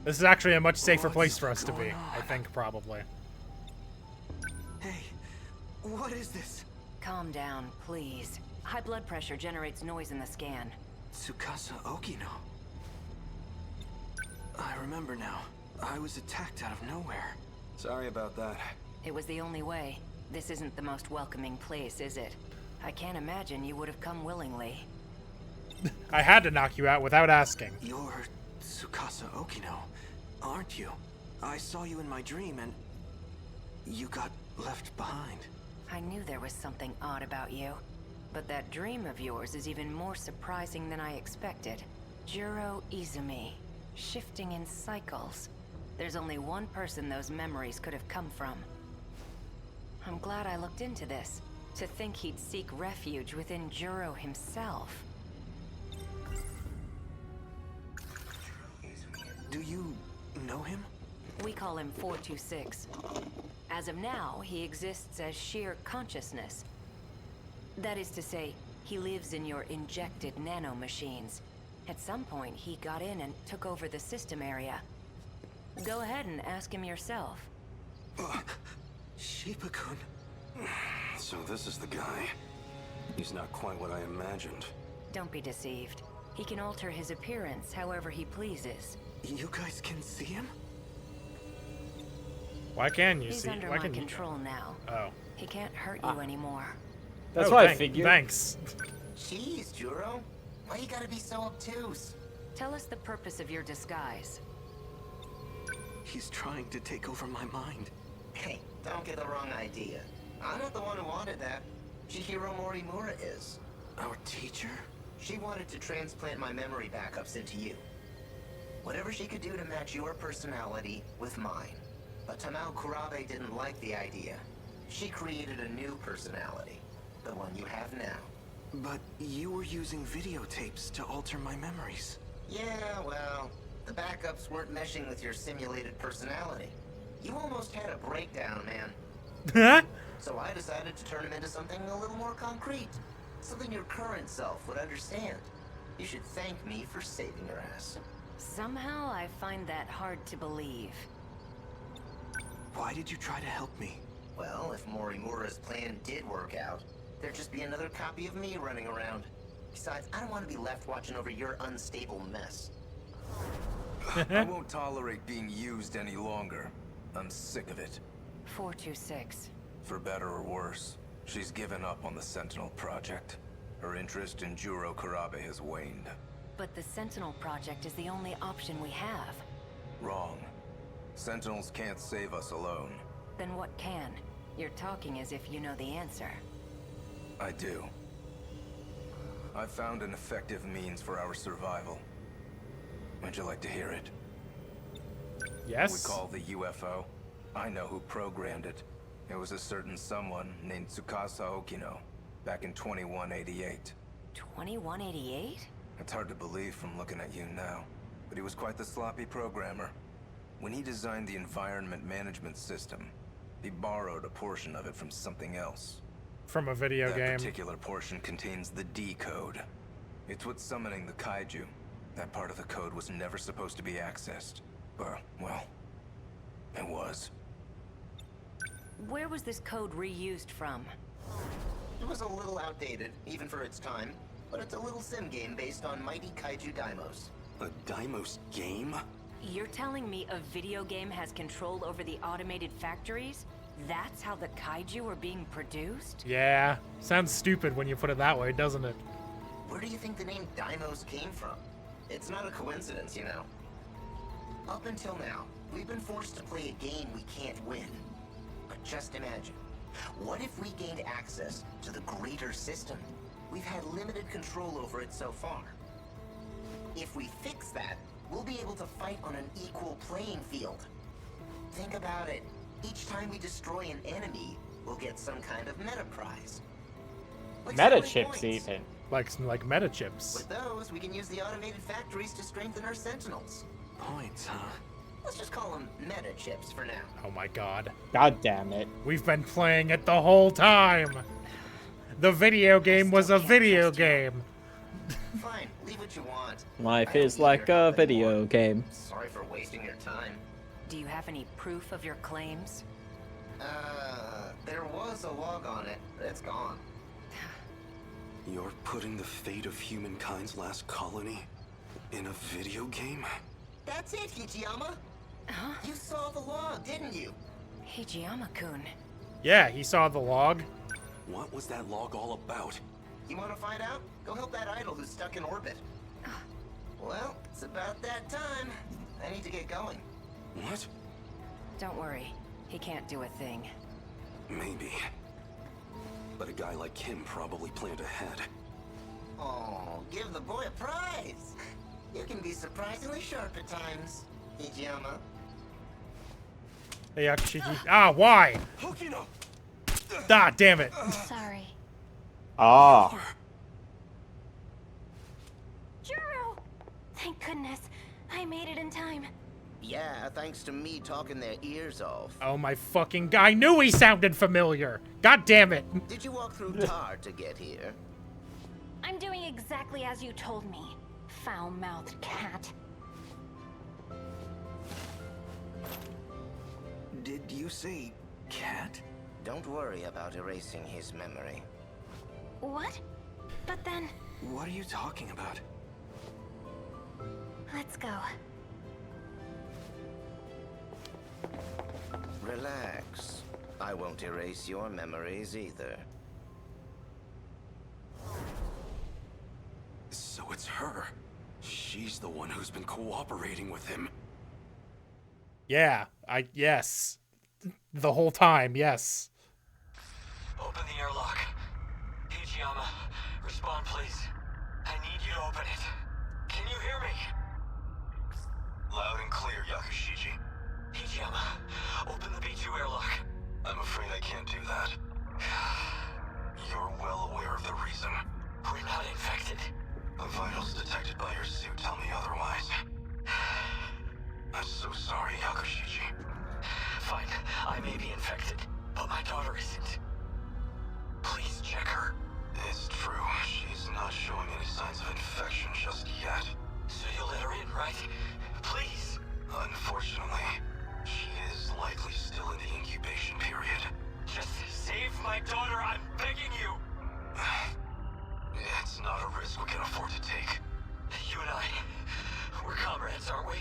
This is actually a much safer place for us to be, I think, probably. Hey, what is this? Calm down, please. High blood pressure generates noise in the scan. Tsukasa Okino. I remember now. I was attacked out of nowhere. Sorry about that. It was the only way. This isn't the most welcoming place, is it? I can't imagine you would have come willingly. I had to knock you out without asking. You're Tsukasa Okino, aren't you? I saw you in my dream and you got left behind. I knew there was something odd about you. But that dream of yours is even more surprising than I expected. Juro Izumi, shifting in cycles. There's only one person those memories could have come from. I'm glad I looked into this. To think he'd seek refuge within Juro himself. Do you know him? We call him 426. As of now, he exists as sheer consciousness. That is to say, he lives in your injected nanomachines. At some point, he got in and took over the system area. Go ahead and ask him yourself. Shiba-kun. So this is the guy. He's not quite what I imagined. Don't be deceived. He can alter his appearance however he pleases. You guys can see him? Why can you He's see? under Why my can you? control now. Oh. He can't hurt you anymore. That's Oh, what I figured. Thanks. Jeez, Juro. Why you gotta be so obtuse? Tell us the purpose of your disguise. He's trying to take over my mind. Hey, don't get the wrong idea. I'm not the one who wanted that. Chihiro Morimura is. Our teacher? She wanted to transplant my memory backups into you. Whatever she could do to match your personality with mine. But Tamao Kurabe didn't like the idea. She created a new personality. The one you have now. But you were using videotapes to alter my memories. Yeah, well, the backups weren't meshing with your simulated personality. You almost had a breakdown, man. So I decided to turn him into something a little more concrete. Something your current self would understand. You should thank me for saving your ass. Somehow I find that hard to believe. Why did you try to help me? Well, if Morimura's plan did work out, there'd just be another copy of me running around. Besides, I don't want to be left watching over your unstable mess. I won't tolerate being used any longer. I'm sick of it. 426. For better or worse, she's given up on the Sentinel project. Her interest in Juro Kurabe has waned. But the Sentinel project is the only option we have. Wrong. Sentinels can't save us alone. Then what can? You're talking as if you know the answer. I do. I've found an effective means for our survival. Would you like to hear it? Yes. We call the UFO. I know who programmed it. It was a certain someone named Tsukasa Okino, back in 2188. 2188? It's hard to believe from looking at you now, but he was quite the sloppy programmer. When he designed the environment management system, he borrowed a portion of it from something else. From a video That game. particular portion contains the D code. It's what's summoning the kaiju. That part of the code was never supposed to be accessed. Well, it was. Where was this code reused from? It was a little outdated, even for its time, but it's a little sim game based on mighty kaiju daimos. A Daimos game? You're telling me a video game has control over the automated factories? That's how the kaiju are being produced? Yeah. Sounds stupid when you put it that way, doesn't it? Where do you think the name Daimos came from? It's not a coincidence, you know. Up until now, we've been forced to play a game we can't win. But just imagine, what if we gained access to the greater system? We've had limited control over it so far. If we fix that, we'll be able to fight on an equal playing field. Think about it. Each time we destroy an enemy, we'll get some kind of meta prize. Meta chips even. Like meta chips. With those, we can use the automated factories to strengthen our Sentinels. Points, huh? Let's just call them meta chips for now. Oh my god. God damn it. We've been playing it the whole time. The video game was a video game. Fine, leave what you want. Life is like a video game. Sorry for wasting your time. Do you have any proof of your claims? There was a log on it, but it's gone. You're putting the fate of humankind's last colony in a video game? That's it, Hijiyama. Huh? You saw the log, didn't you? Hijiyama-kun. Yeah, he saw the log. What was that log all about? You want to find out? Go help that idol who's stuck in orbit. Well, it's about that time. I need to get going. What? Don't worry. He can't do a thing. Maybe. But a guy like him probably planned ahead. Oh, give the boy a prize. You can be surprisingly sharp at times, Hijiyama. Hey, Akashiji. Ah, why? Ah, damn it. Sorry. Ah. Juro! Thank goodness. I made it in time. Yeah, thanks to me talking their ears off. Oh my fucking god. I knew he sounded familiar. God damn it. Did you walk through tar to get here? I'm doing exactly as you told me, foul-mouthed cat. Did you say cat? Don't worry about erasing his memory. What? But then... What are you talking about? Let's go. Relax. I won't erase your memories either. So it's her. She's the one who's been cooperating with him. Yeah, yes. The whole time, yes. Open the airlock. Hijiyama, respond please. I need you to open it. Can you hear me? Loud and clear, Yakushiji. Hijiyama, open the B2 airlock. I'm afraid I can't do that. You're well aware of the reason. We're not infected. The vitals detected by your suit tell me otherwise. I'm so sorry, Yakushiji. Fine, I may be infected, but my daughter isn't. Please check her. It's true. She's not showing any signs of infection just yet. So you'll let her in, right? Please. Unfortunately, she is likely still in the incubation period. Just save my daughter, I'm begging you! It's not a risk we can afford to take. You and I, we're comrades, aren't we?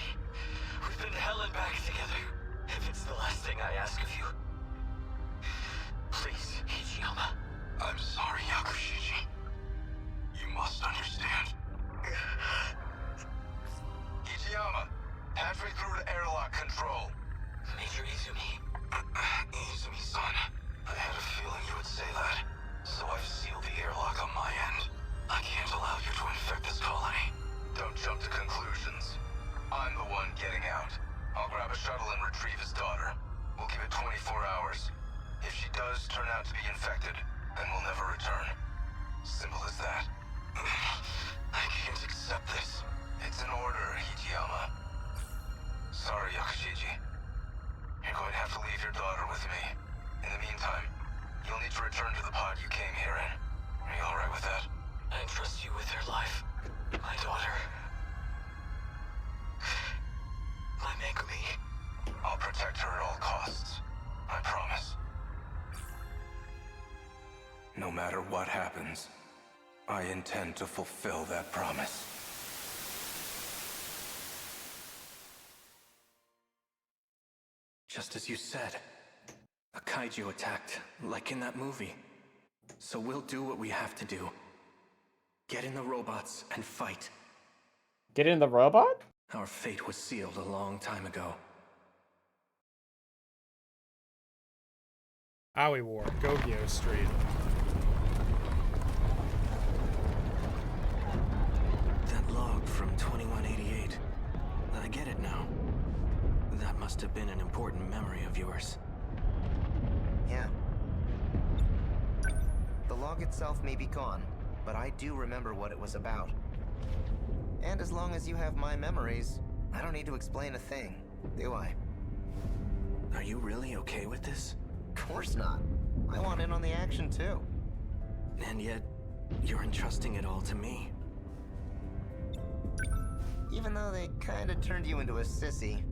We've been to hell and back together. If it's the last thing I ask of you, please, Hijiyama. I'm sorry, Yakushiji. You must understand. Hijiyama, halfway through to airlock control. Major Izumi. Izumi-san, I had a feeling you would say that. So I've sealed the airlock on my end. I can't allow you to infect this colony. Don't jump to conclusions. I'm the one getting out. I'll grab a shuttle and retrieve his daughter. We'll give it 24 hours. If she does turn out to be infected, then we'll never return. Simple as that. I can't accept this. It's an order, Hijiyama. Sorry, Yakushiji. You're going to have to leave your daughter with me. In the meantime, you'll need to return to the pod you came here in. Are you alright with that? I entrust you with her life. My daughter. My Megumi. I'll protect her at all costs. I promise. No matter what happens, I intend to fulfill that promise. Just as you said. A kaiju attacked, like in that movie. So we'll do what we have to do. Get in the robots and fight. Get in the robot? Our fate was sealed a long time ago. Owie War, Gogyo Street. That log from 2188. I get it now. That must have been an important memory of yours. Yeah. The log fog itself may be gone, but I do remember what it was about. And as long as you have my memories, I don't need to explain a thing, do I? Are you really okay with this? Of course not. I want in on the action too. And yet, you're entrusting it all to me. Even though they kinda turned you into a sissy,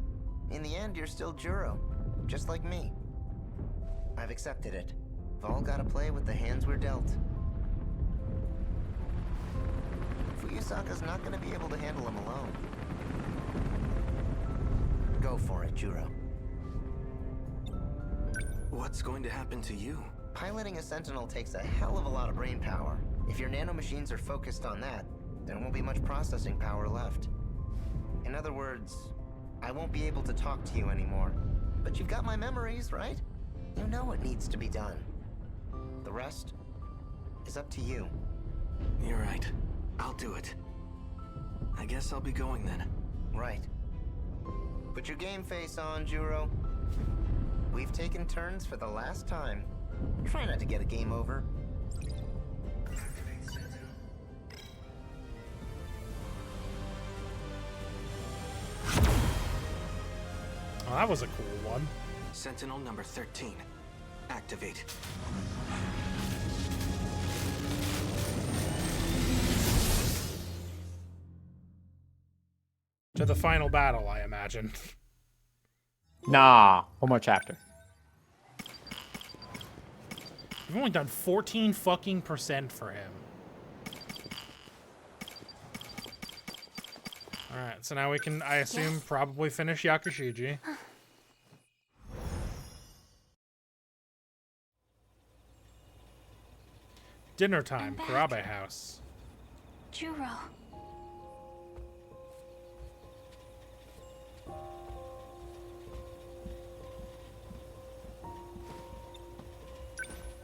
in the end you're still Juro, just like me. I've accepted it. We've all gotta play with the hands we're dealt. Fuyusaka's not gonna be able to handle him alone. Go for it, Juro. What's going to happen to you? Piloting a Sentinel takes a hell of a lot of brain power. If your nanomachines are focused on that, there won't be much processing power left. In other words, I won't be able to talk to you anymore. But you've got my memories, right? You know what needs to be done. The rest is up to you. You're right. I'll do it. I guess I'll be going then. Right. Put your game face on, Juro. We've taken turns for the last time. Try not to get a game over. Oh, that was a cool one. Sentinel number 13. Activate. To the final battle, I imagine. Nah, one more chapter. We've only done 14 fucking % for him. Alright, so now we can, I assume, probably finish Yakushiji. Dinner time, Kurabe house. Juro.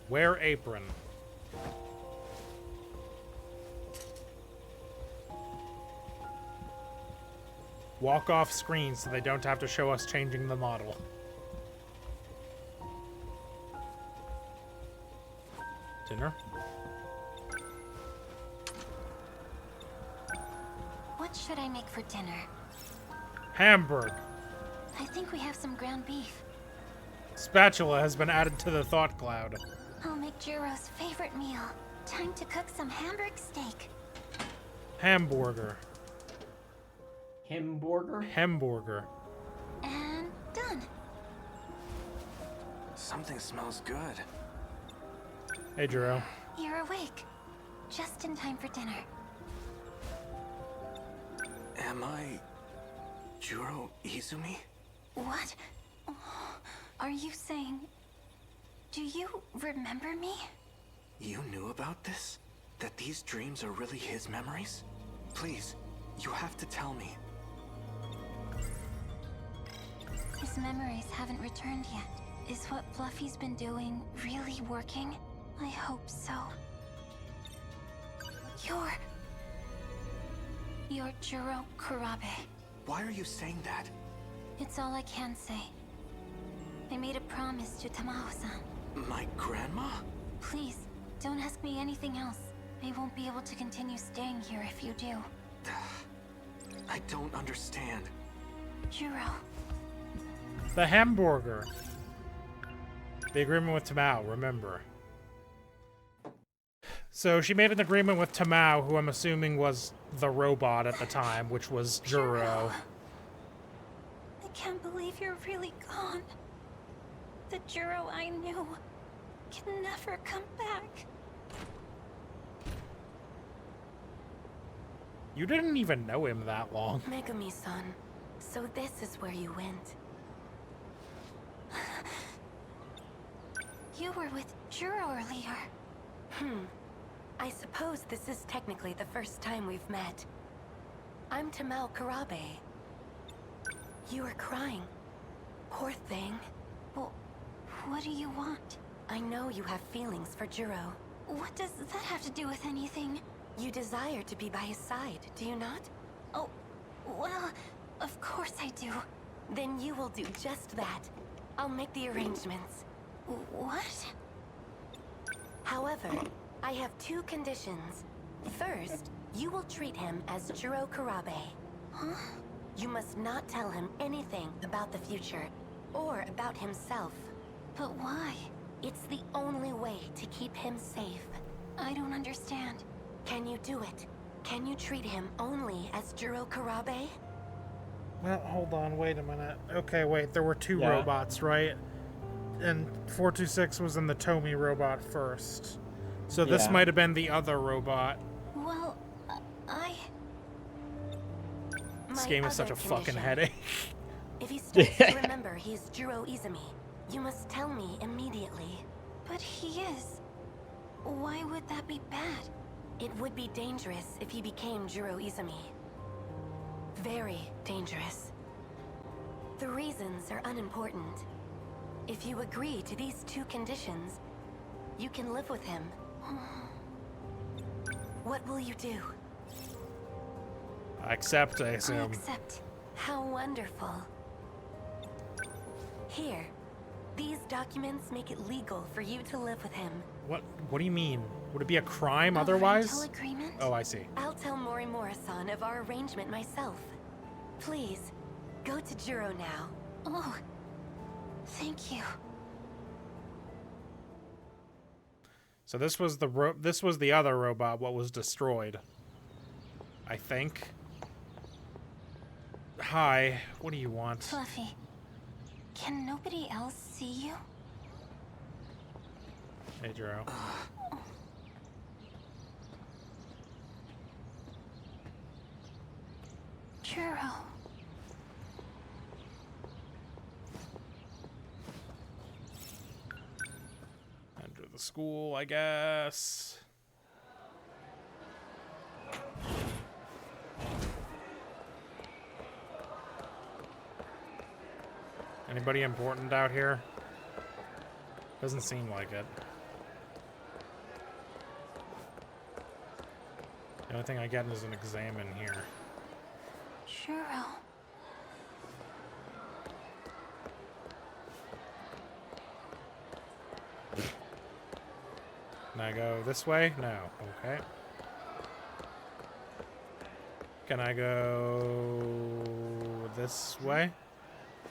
Wear apron. Walk off screen so they don't have to show us changing the model. Dinner? What should I make for dinner? Hamburg. I think we have some ground beef. Spatula has been added to the thought cloud. I'll make Juro's favorite meal. Time to cook some Hamburg steak. Hamburger. Hamburger? Hamburger. And done. Something smells good. Hey, Juro. You're awake. Just in time for dinner. Am I... Juro Izumi? What? Are you saying... Do you remember me? You knew about this? That these dreams are really his memories? Please, you have to tell me. His memories haven't returned yet. Is what Fluffy's been doing really working? I hope so. You're Juro Kurabe. Why are you saying that? It's all I can say. I made a promise to Tamao-san. My grandma? Please, don't ask me anything else. I won't be able to continue staying here if you do. I don't understand. Juro. The hamburger. The agreement with Tamao, remember. So she made an agreement with Tamao, who I'm assuming was the robot at the time, which was Juro. I can't believe you're really gone. The Juro I knew can never come back. You didn't even know him that long. Megami-san, so this is where you went. You were with Juro earlier. I suppose this is technically the first time we've met. I'm Tamao Kurabe. You are crying. Poor thing. Well, what do you want? I know you have feelings for Juro. What does that have to do with anything? You desire to be by his side, do you not? Oh, well, of course I do. Then you will do just that. I'll make the arrangements. What? However, I have 2 conditions. First, you will treat him as Juro Karabe. Huh? You must not tell him anything about the future, or about himself. But why? It's the only way to keep him safe. I don't understand. Can you do it? Can you treat him only as Juro Karabe? Well, hold on, wait a minute. Okay, wait, there were 2 robots, right? And 426 was in the Tomy robot first. So this might have been the other robot. Well, This game is such a fucking headache. If he starts to remember he is Juro Izumi, you must tell me immediately. But he is. Why would that be bad? It would be dangerous if he became Juro Izumi. Very dangerous. The reasons are unimportant. If you agree to these 2 conditions, you can live with him. What will you do? Accept, I I assume. accept. How wonderful. Here. These documents make it legal for you to live with him. What do you mean? Would it be a crime otherwise? Agreement? Oh, I see. I'll tell Morimura-san of our arrangement myself. Please, go to Juro now. Oh, thank you. So this was the other robot, what was destroyed. I think. Hi, what do you want? Fluffy, can nobody else see you? Hey, Juro. Juro. Enter the school, I guess. Anybody important out here? Doesn't seem like it. The only thing I get is an exam in here. Juro. Can I go this way? No. Okay. Can I go this way?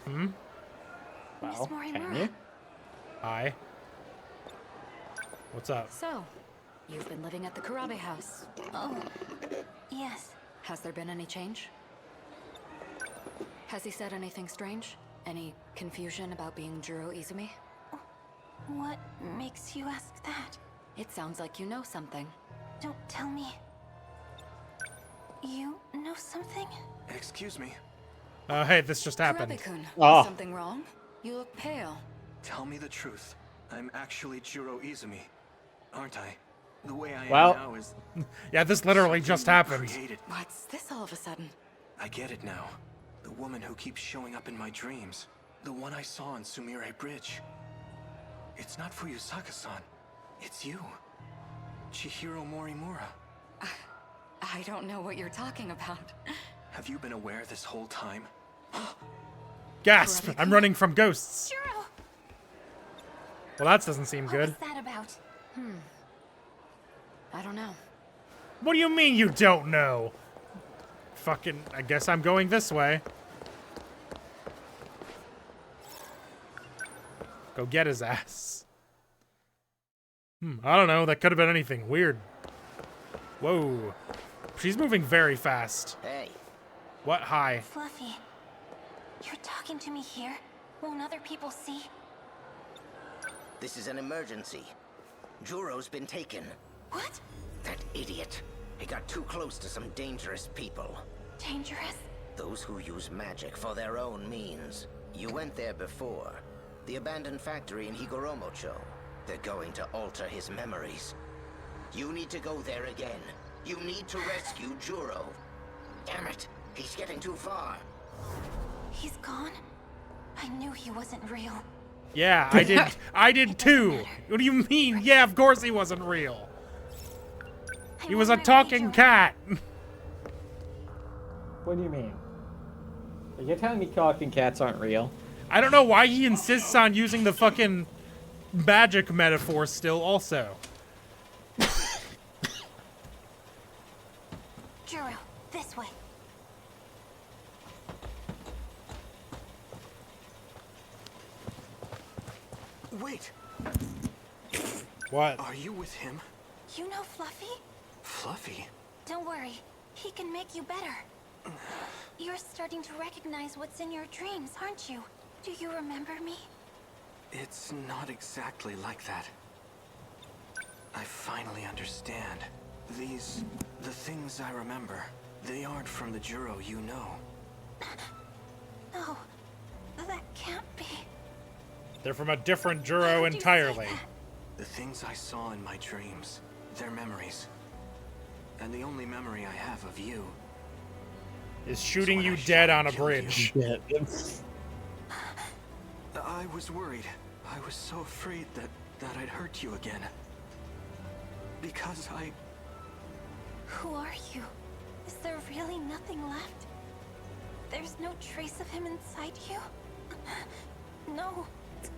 Hmm? Well, can you? Hi. What's up? So, you've been living at the Karabe house. Oh, yes. Has there been any change? Has he said anything strange? Any confusion about being Juro Izumi? What makes you ask that? It sounds like you know something. Don't tell me. You know something? Excuse me. Hey, this just happened. Karabe-kun, Oh. is something wrong? You look pale. Tell me the truth. I'm actually Juro Izumi, aren't I? The way I Well, am now is... yeah, this literally just happened. Created. What's this all of a sudden? I get it now. The woman who keeps showing up in my dreams. The one I saw on Sumire Bridge. It's not Fuyusaka-san. It's you. Chihiro Morimura. I don't know what you're talking about. Have you been aware this whole time? Gasp! I'm running from ghosts. Juro! Well, that doesn't seem good. What's that about? I don't know. What do you mean you don't know? Fucking, I guess I'm going this way. Go get his ass. I don't know. That could have been anything. Weird. Whoa. She's moving very fast. Hey. What? Hi. Fluffy, you're talking to me here? Won't other people see? This is an emergency. Juro's been taken. What? That idiot. He got too close to some dangerous people. Dangerous? Those who use magic for their own means. You went there before. The abandoned factory in Higoromocho. They're going to alter his memories. You need to go there again. You need to rescue Juro. Damn it. He's getting too far. He's gone? I knew he wasn't real. Yeah, I did. I did too. What do you mean? Yeah, of course he wasn't real. He was a talking cat. What do you mean? You're telling me talking cats aren't real? I don't know why he insists on using the fucking magic metaphor still also. Juro, this way. Wait! What? Are you with him? You know Fluffy? Fluffy? Don't worry, he can make you better. You're starting to recognize what's in your dreams, aren't you? Do you remember me? It's not exactly like that. I finally understand. The things I remember, they aren't from the Juro you know. No, that can't be. They're from a different Juro entirely. The things I saw in my dreams, they're memories. And the only memory I have of you is shooting you dead on a bridge. I was worried. I was so afraid that I'd hurt you again. Because I... Who are you? Is there really nothing left? There's no trace of him inside you? No,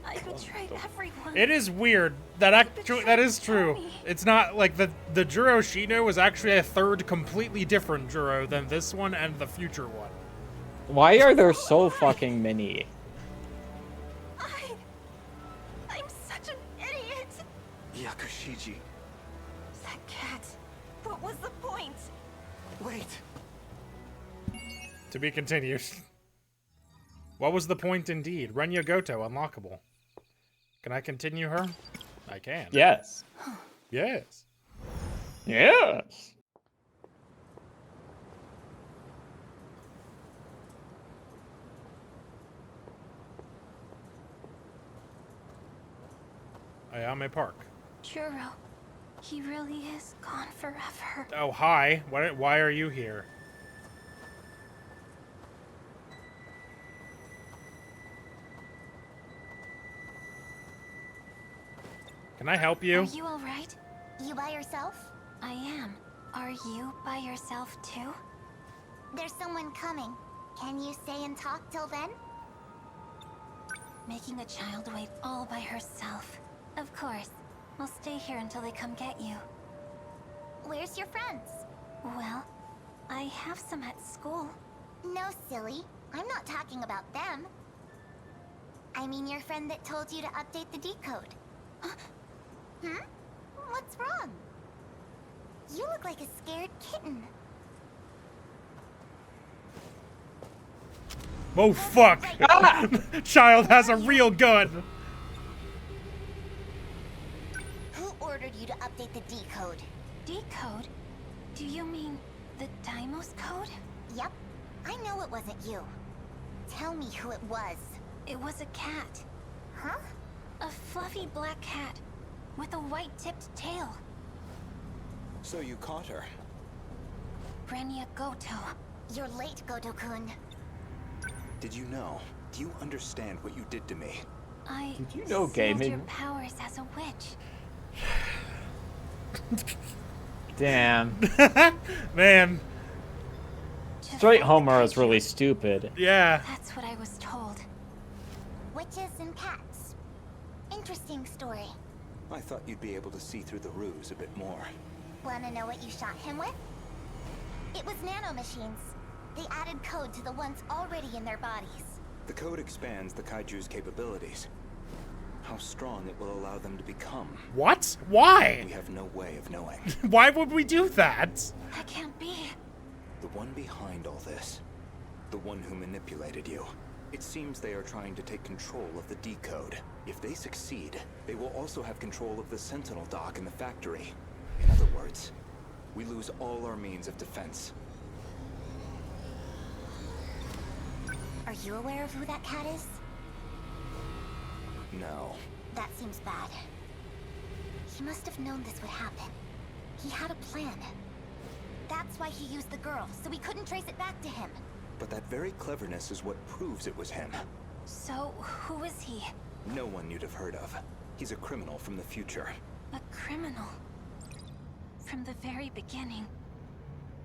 I betrayed everyone. It is weird. That is true. It's not like the Juro Shino was actually a third completely different Juro than this one and the future one. Why are there so fucking many? I'm such an idiot. Yakushiji. That cat. What was the point? Wait. To be continued. What was the point indeed? Renya Goto, unlockable. Can I continue her? I can. Yes. Yes. Yes. Ayame Park. Juro, he really is gone forever. Oh, hi. Why are you here? Can I help you? Are you alright? You by yourself? I am. Are you by yourself too? There's someone coming. Can you stay and talk till then? Making a child wait all by herself. Of course. I'll stay here until they come get you. Where's your friends? Well, I have some at school. No, silly. I'm not talking about them. I mean your friend that told you to update the decode. Hmm? What's wrong? You look like a scared kitten. Oh, fuck! Child has a real gun! Who ordered you to update the decode? Decode? Do you mean the Deimos code? Yep. I know it wasn't you. Tell me who it was. It was a cat. Huh? A fluffy black cat with a white-tipped tail. So you caught her? Renya Goto. You're late, Goto-kun. Did you know? Do you understand what you did to me? Did you know gaming? Your powers as a witch. Damn. Man. Straight Homer is really stupid. Yeah. That's what I was told. Witches and cats. Interesting story. I thought you'd be able to see through the ruse a bit more. Wanna know what you shot him with? It was nanomachines. They added code to the ones already in their bodies. The code expands the Kaiju's capabilities. How strong it will allow them to become. What? Why? We have no way of knowing. Why would we do that? That can't be. The one behind all this. The one who manipulated you. It seems they are trying to take control of the decode. If they succeed, they will also have control of the Sentinel dock in the factory. In other words, we lose all our means of defense. Are you aware of who that cat is? No. That seems bad. He must have known this would happen. He had a plan. That's why he used the girl, so we couldn't trace it back to him. But that very cleverness is what proves it was him. So, who is he? No one you'd have heard of. He's a criminal from the future. A criminal? From the very beginning.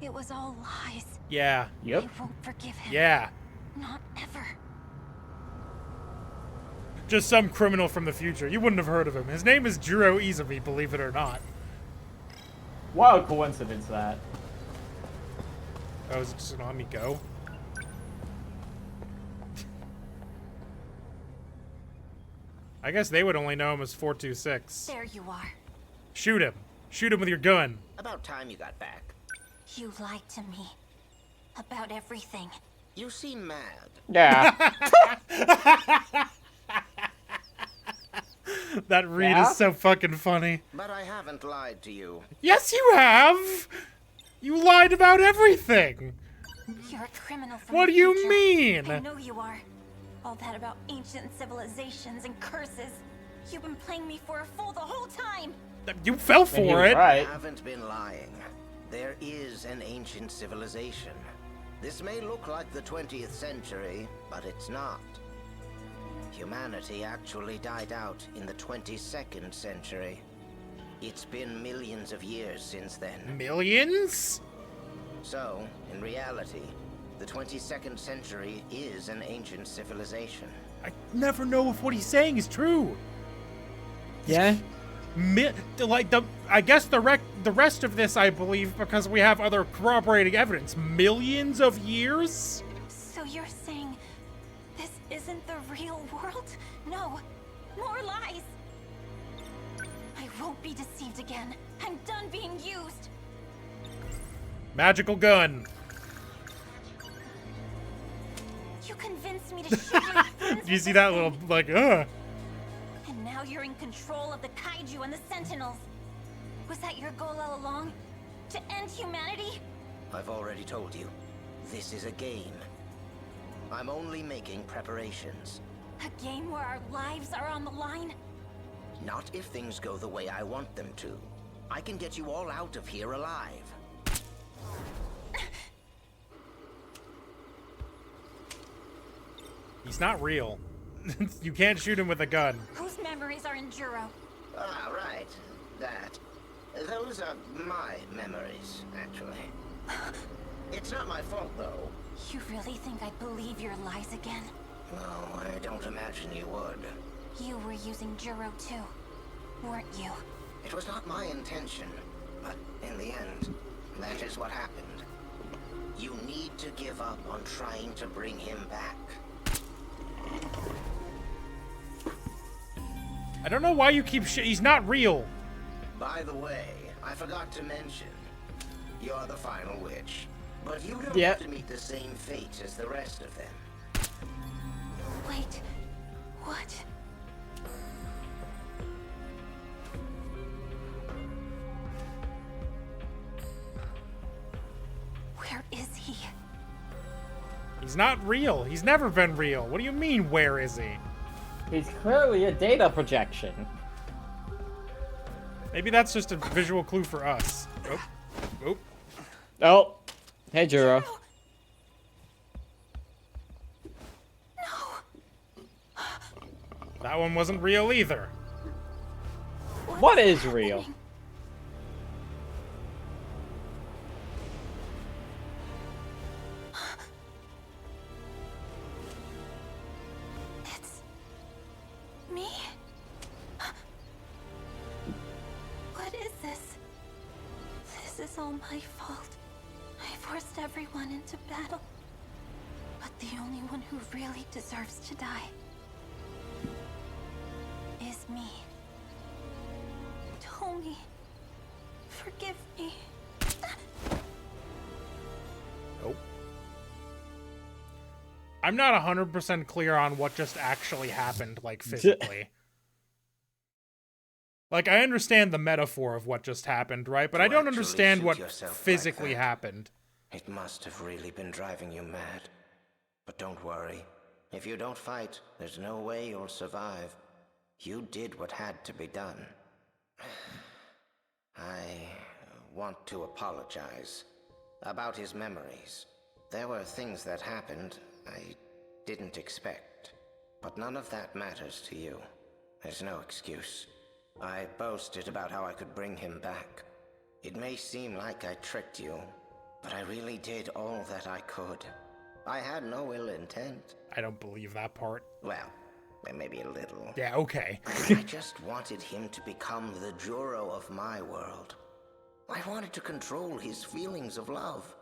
It was all lies. Yeah. Yep. I won't forgive him. Yeah. Not ever. Just some criminal from the future. You wouldn't have heard of him. His name is Juro Izumi, believe it or not. Wild coincidence, that. Oh, is it just gonna let me go? I guess they would only know him as 426. There you are. Shoot him. Shoot him with your gun. About time you got back. You lied to me. About everything. You seem mad. Yeah. That read is so fucking funny. But I haven't lied to you. Yes, you have! You lied about everything! You're a criminal from What the do you future. mean? I know you are. All that about ancient civilizations and curses. You've been playing me for a fool the whole time! You fell for it! I haven't been lying. There is an ancient civilization. This may look like the 20th century, but it's not. Humanity actually died out in the 22nd century. It's been millions of years since then. Millions? So, in reality, the 22nd century is an ancient civilization. I never know if what he's saying is true. Yeah? I guess the rest of this, I believe, because we have other corroborating evidence. Millions of years? So you're saying this isn't the real world? No, more lies. I won't be deceived again. I'm done being used. Magical gun. You convinced me to shoot my friends. Do you see that little, like, And now you're in control of the kaiju and the Sentinels. Was that your goal all along? To end humanity? I've already told you, this is a game. I'm only making preparations. A game where our lives are on the line? Not if things go the way I want them to. I can get you all out of here alive. he's not real. You can't shoot him with a gun. Whose memories are in Juro? Ah, right. That. Those are my memories, actually. It's not my fault, though. You really think I believe your lies again? No, I don't imagine you would. You were using Juro too, weren't you? It was not my intention, but in the end, that is what happened. You need to give up on trying to bring him back. I don't know why you keep he's not real. By the way, I forgot to mention, you're the final witch, but you don't Yep. have to meet the same fate as the rest of them. Wait, what? Where is he? He's not real. He's never been real. What do you mean, where is he? He's clearly a data projection. Maybe that's just a visual clue for us. Oh. Oh. Oh. Hey, Juro. That one wasn't real either. What is real? It's me? What is this? This is all my fault. I forced everyone into battle. But the only one who really deserves to die is me. Tomi, forgive me. Nope. I'm not 100% clear on what just actually happened, like, physically. Like, I understand the metaphor of what just happened, right? But I don't understand what physically happened. It must have really been driving you mad. But don't worry. If you don't fight, there's no way you'll survive. You did what had to be done. I want to apologize about his memories. There were things that happened I didn't expect. But none of that matters to you. There's no excuse. I boasted about how I could bring him back. It may seem like I tricked you, but I really did all that I could. I had no ill intent. I don't believe that part. Well, maybe a little. Yeah, okay. I just wanted him to become the Juro of my world. I wanted to control his feelings of love.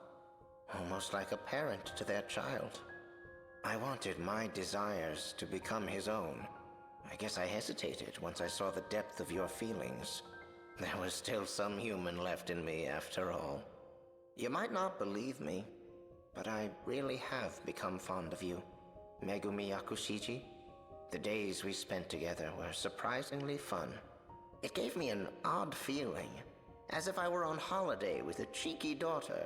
almost like a parent to their child. I wanted my desires to become his own. I guess I hesitated once I saw the depth of your feelings. There was still some human left in me after all. You might not believe me, but I really have become fond of you, Megumi Yakushiji. The days we spent together were surprisingly fun. It gave me an odd feeling, as if I were on holiday with a cheeky daughter.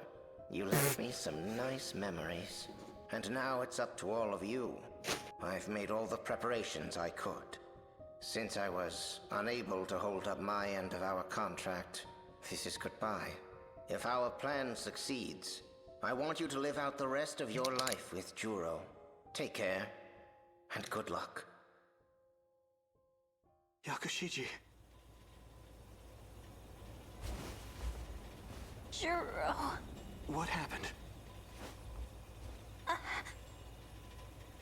You left me some nice memories. And now it's up to all of you. I've made all the preparations I could. Since I was unable to hold up my end of our contract, this is goodbye. If our plan succeeds, I want you to live out the rest of your life with Juro. Take care, and good luck. Yakushiji. Juro. What happened?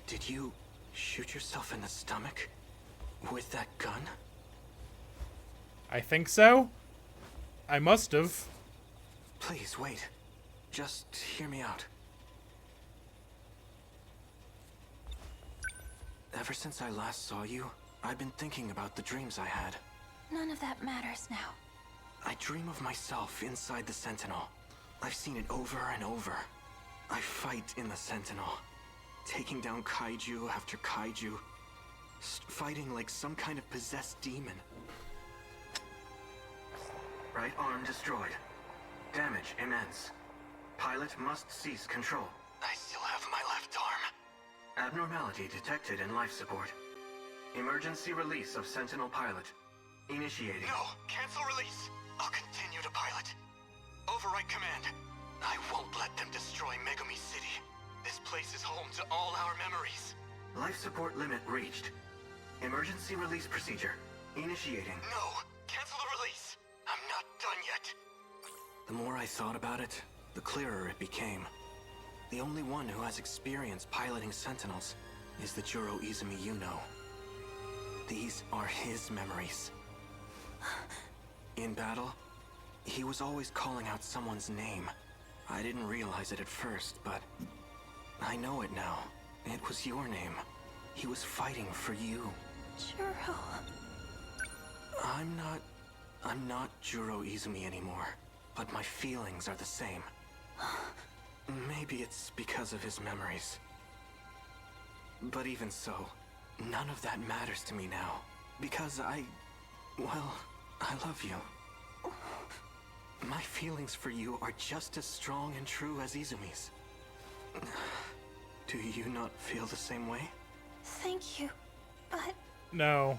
Did you shoot yourself in the stomach? With that gun? I think so. I must have. Please, wait. Just hear me out. Ever since I last saw you, I've been thinking about the dreams I had. None of that matters now. I dream of myself inside the Sentinel. I've seen it over and over. I fight in the Sentinel, taking down kaiju after kaiju, fighting like some kind of possessed demon. Right arm destroyed. Damage immense. Pilot must cease control. I still have my left arm. Abnormality detected in life support. Emergency release of Sentinel pilot. Initiating. No! Cancel release! I'll continue to pilot. Overwrite command. I won't let them destroy Megumi City. This place is home to all our memories. Life support limit reached. Emergency release procedure. Initiating. No! Cancel the release! I'm not done yet. The more I thought about it, the clearer it became. The only one who has experience piloting Sentinels is the Juro Izumi you know. These are his memories. In battle, he was always calling out someone's name. I didn't realize it at first, but I know it now. It was your name. He was fighting for you. Juro. I'm not Juro Izumi anymore, but my feelings are the same. Maybe it's because of his memories. But even so, none of that matters to me now. Because I love you. My feelings for you are just as strong and true as Izumi's. Do you not feel the same way? Thank you, but... No.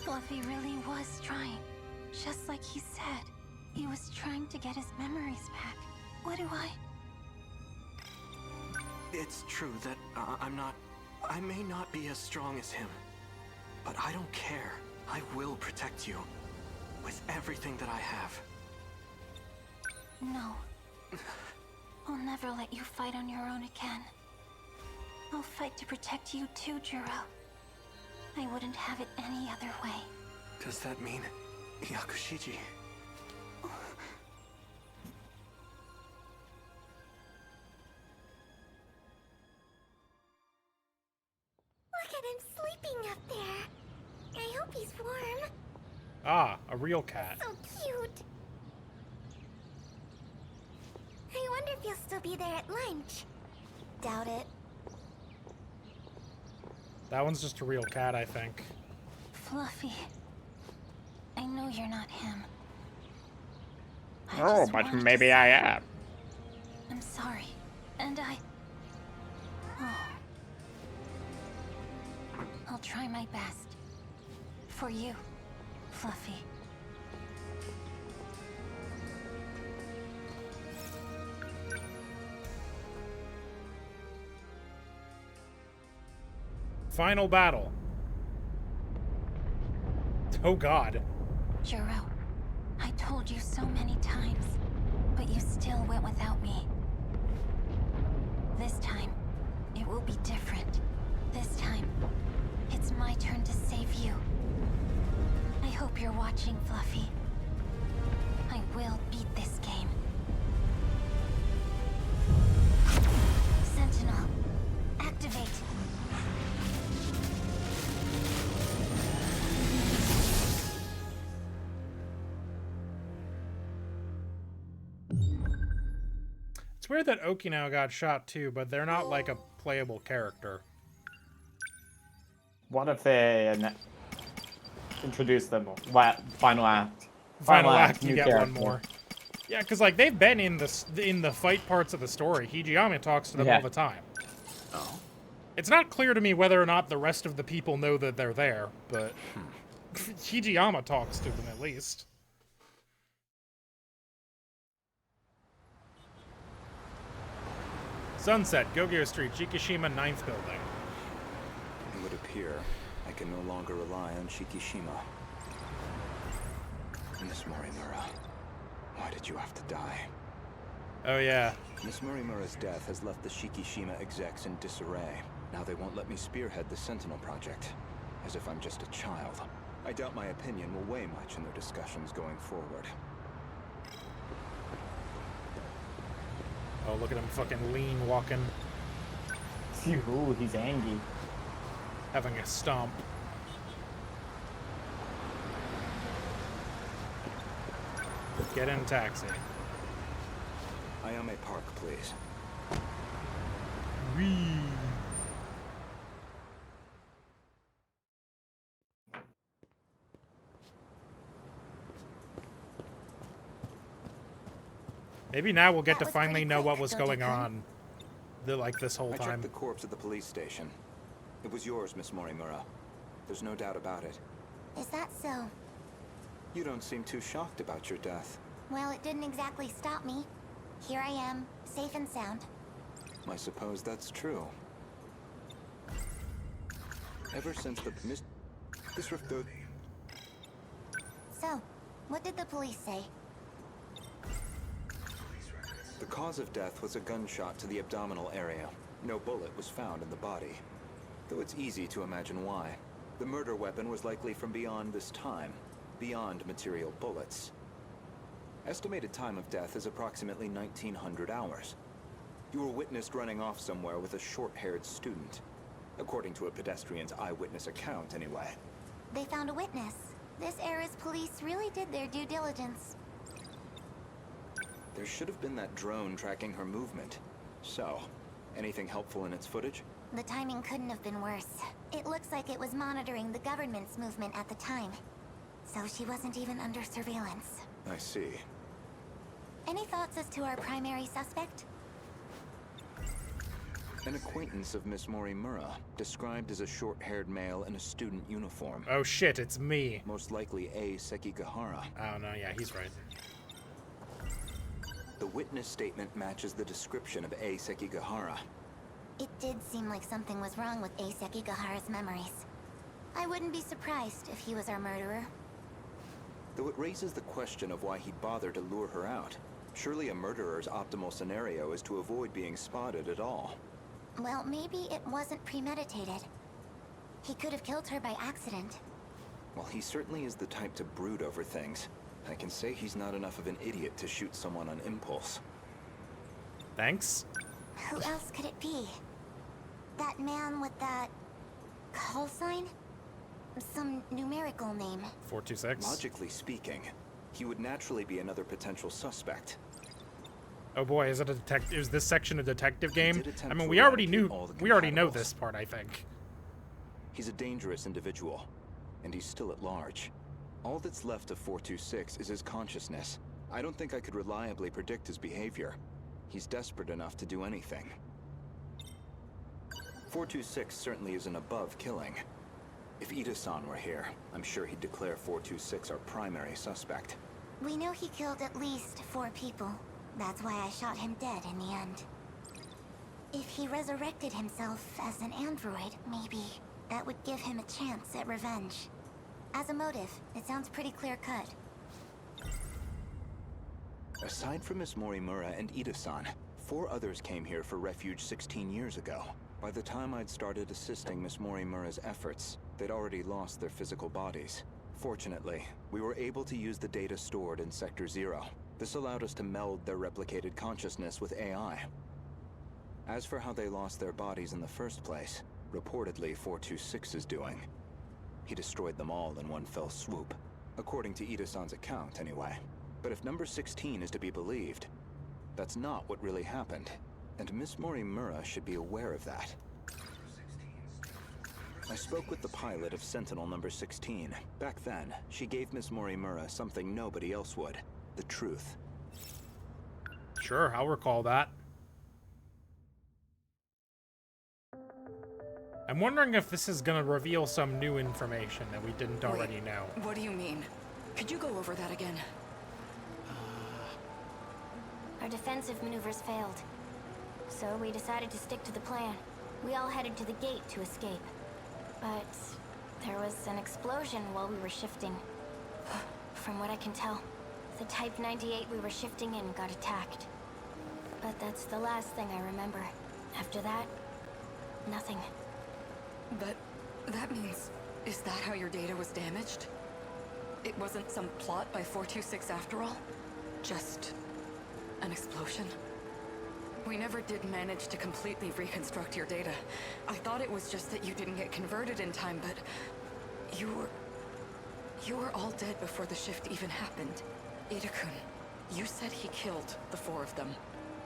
Fluffy really was trying. Just like he said. He was trying to get his memories back. What do I... It's true that I may not be as strong as him. But I don't care. I will protect you. With everything that I have. No. I'll never let you fight on your own again. I'll fight to protect you too, Juro. I wouldn't have it any other way. Does that mean Yakushiji? Look at him sleeping up there. I hope he's warm. Ah, a real cat. So cute. I wonder if he'll still be there at lunch. Doubt it. That one's just a real cat, I think. Fluffy. I know you're not him. Oh, but maybe I am. I'm sorry. And I'll try my best. For you, Fluffy. Final battle. Oh god. Juro, I told you so many times, but you still went without me. This time, it will be different. This time, it's my turn to save you. I hope you're watching, Fluffy. I will beat this game. Sentinel, activate. It's weird that Okino got shot too, but they're not like a playable character. What if they introduce them? Final act. Final act, you new get character. one more. Yeah, because like they've been in the fight parts of the story. Hijiyama talks to them all the time. Oh. It's not clear to me whether or not the rest of the people know that they're there, but Hijiyama talks to them at least. Sunset, Gogyo Street, Shikishima 9th building. It would appear I can no longer rely on Shikishima. Miss Morimura, why did you have to die? Oh yeah. Miss Morimura's death has left the Shikishima execs in disarray. Now they won't let me spearhead the Sentinel project, as if I'm just a child. I doubt my opinion will weigh much in their discussions going forward. Oh, look at him fucking lean walking. Ooh, he's angry. Having a stomp. Get in taxi. Ayame Park, please. Whee. Maybe now we'll get to finally know what was going on this whole I time. checked the corpse at the police station. It was yours, Miss Morimura. There's no doubt about it. Is that so? You don't seem too shocked about your death. Well, it didn't exactly stop me. Here I am, safe and sound. I suppose that's true. Ever since the So, what did the police say? The cause of death was a gunshot to the abdominal area. No bullet was found in the body. Though it's easy to imagine why. The murder weapon was likely from beyond this time, beyond material bullets. Estimated time of death is approximately 1900 hours. You were witnessed running off somewhere with a short-haired student. According to a pedestrian's eyewitness account, anyway. They found a witness. This era's police really did their due diligence. There should have been that drone tracking her movement. So, anything helpful in its footage? The timing couldn't have been worse. It looks like it was monitoring the government's movement at the time. So she wasn't even under surveillance. I see. Any thoughts as to our primary suspect? An acquaintance of Miss Morimura, described as a short-haired male in a student uniform. Oh shit, it's me. Most likely A. Sekigahara. Oh no, yeah, he's right. The witness statement matches the description of A. Sekigahara. It did seem like something was wrong with A. Sekigahara's memories. I wouldn't be surprised if he was our murderer. Though it raises the question of why he'd bother to lure her out. Surely a murderer's optimal scenario is to avoid being spotted at all. Well, maybe it wasn't premeditated. He could have killed her by accident. Well, he certainly is the type to brood over things. I can say he's not enough of an idiot to shoot someone on impulse. Thanks. Who else could it be? That man with that call sign? Some numerical name. 426. Logically speaking, he would naturally be another potential suspect. Oh boy, is it a detective? Is this section a detective game? I mean, to we already eradicate know this part, I think. He's a dangerous individual, and he's still at large. All that's left of 426 is his consciousness. I don't think I could reliably predict his behavior. He's desperate enough to do anything. 426 certainly isn't above killing. If Ida-san were here, I'm sure he'd declare 426 our primary suspect. We know he killed at least 4 people. That's why I shot him dead in the end. If he resurrected himself as an android, maybe that would give him a chance at revenge. As a motive, it sounds pretty clear-cut. Aside from Miss Morimura and Ida-san, 4 others came here for refuge 16 years ago. By the time I'd started assisting Miss Morimura's efforts, they'd already lost their physical bodies. Fortunately, we were able to use the data stored in Sector 0. This allowed us to meld their replicated consciousness with AI. As for how they lost their bodies in the first place, reportedly 426 is doing. He destroyed them all in one fell swoop. According to Ida-san's account, anyway. But if number 16 is to be believed, that's not what really happened. And Miss Morimura should be aware of that. I spoke with the pilot of Sentinel number 16. Back then, she gave Miss Morimura something nobody else would. The truth. Sure, I'll recall that. I'm wondering if this is gonna reveal some new information that we didn't already know. What do you mean? Could you go over that again? Our defensive maneuvers failed. So we decided to stick to the plan. We all headed to the gate to escape. But there was an explosion while we were shifting. From what I can tell, the Type 98 we were shifting in got attacked. But that's the last thing I remember. After that, nothing. But that means... is that how your data was damaged? It wasn't some plot by 426 after all? Just... an explosion? We never did manage to completely reconstruct your data. I thought it was just that you didn't get converted in time, but... You were all dead before the shift even happened. Ida-kun, you said he killed the 4 of them.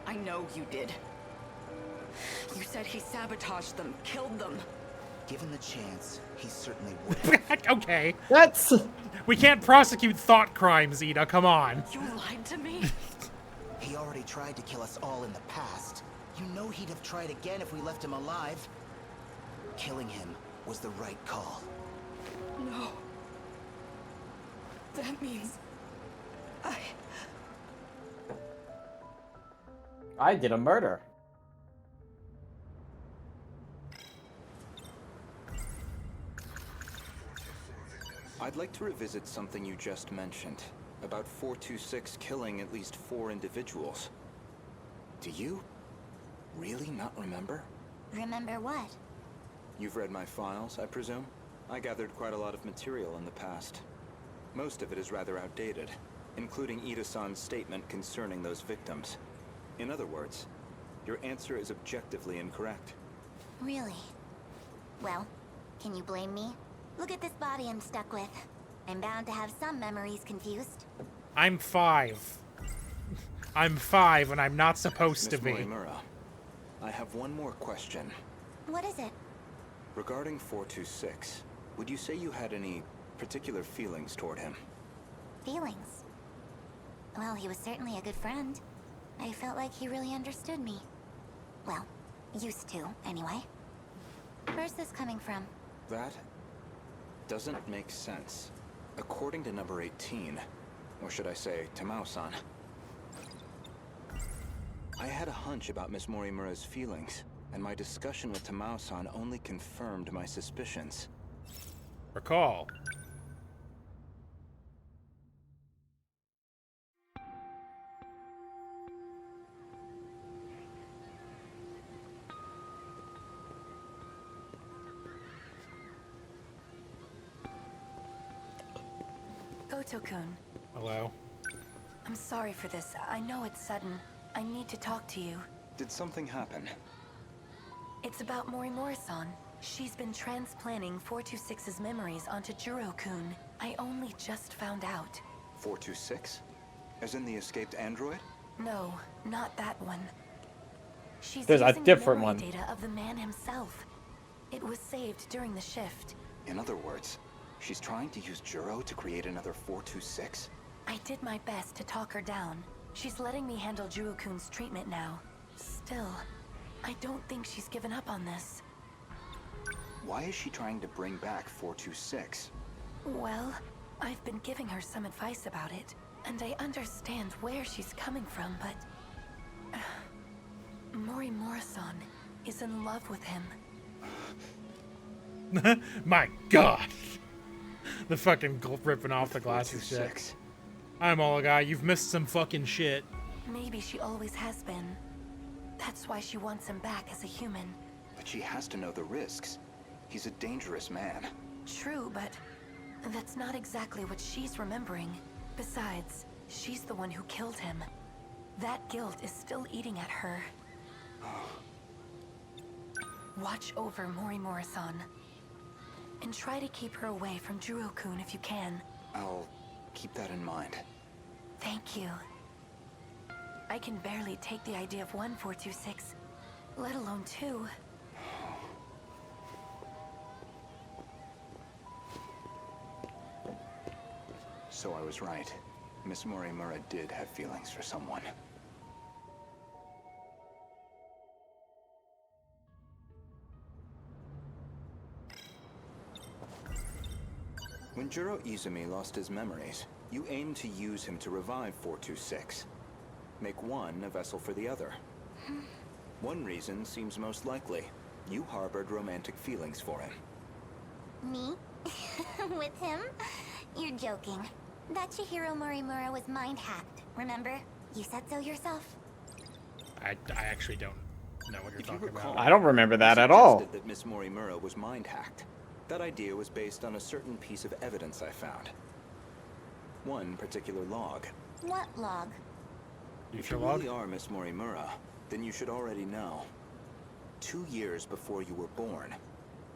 I know you did. You said he sabotaged them, killed them. Given the chance, he certainly would. Okay. That's... We can't prosecute thought crimes, Ida, come on. You lied to me? He already tried to kill us all in the past. You know he'd have tried again if we left him alive. Killing him was the right call. No. That means... I did a murder. I'd like to revisit something you just mentioned, about 426 killing at least 4 individuals. Do you really not remember? Remember what? You've read my files, I presume? I gathered quite a lot of material in the past. Most of it is rather outdated, including Ida-san's statement concerning those victims. In other words, your answer is objectively incorrect. Really? Well, can you blame me? Look at this body I'm stuck with. I'm bound to have some memories confused. I'm 5. I'm 5 and I'm not supposed to be. Miss Morimura, I have one more question. What is it? Regarding 426, would you say you had any particular feelings toward him? Feelings? Well, he was certainly a good friend. I felt like he really understood me. Well, used to, anyway. Where's this coming from? That doesn't make sense. According to number 18, or should I say, Tamao-san, I had a hunch about Miss Morimura's feelings, and my discussion with Tamao-san only confirmed my suspicions. Recall. Goto-kun. Hello. I'm sorry for this. I know it's sudden. I need to talk to you. Did something happen? It's about Morimura-san. She's been transplanting 426's memories onto Jiro-kun. I only just found out. 426? As in the escaped android? No, not that one. She's There's a using different the one. memory data of the man himself. It was saved during the shift. In other words, she's trying to use Jiro to create another 426? I did my best to talk her down. She's letting me handle Jiro-kun's treatment now. Still, I don't think she's given up on this. Why is she trying to bring back 426? Well, I've been giving her some advice about it, and I understand where she's coming from, but... Morimura-san is in love with him. My God. The fucking ripping off the glasses shit. I'm all a guy. You've missed some fucking shit. Maybe she always has been. That's why she wants him back as a human. But she has to know the risks. He's a dangerous man. True, but That's not exactly what she's remembering. Besides, she's the one who killed him. That guilt is still eating at her. Watch over Morimura-san. And try to keep her away from Juro-kun if you can. I'll keep that in mind. Thank you. I can barely take the idea of 1426, let alone 2. So I was right. Miss Morimura did have feelings for someone. When Juro Izumi lost his memories, you aimed to use him to revive 426. Make one a vessel for the other. One reason seems most likely. You harbored romantic feelings for him. Me? With him? You're joking. That Chihiro Morimura was mind-hacked, remember? You said so yourself. I actually don't know what you're talking about. I don't remember that at all. Suggested that Miss Morimura was mind-hacked. That idea was based on a certain piece of evidence I found. One particular log. What log? If you really are Miss Morimura, then you should already know. 2 years before you were born,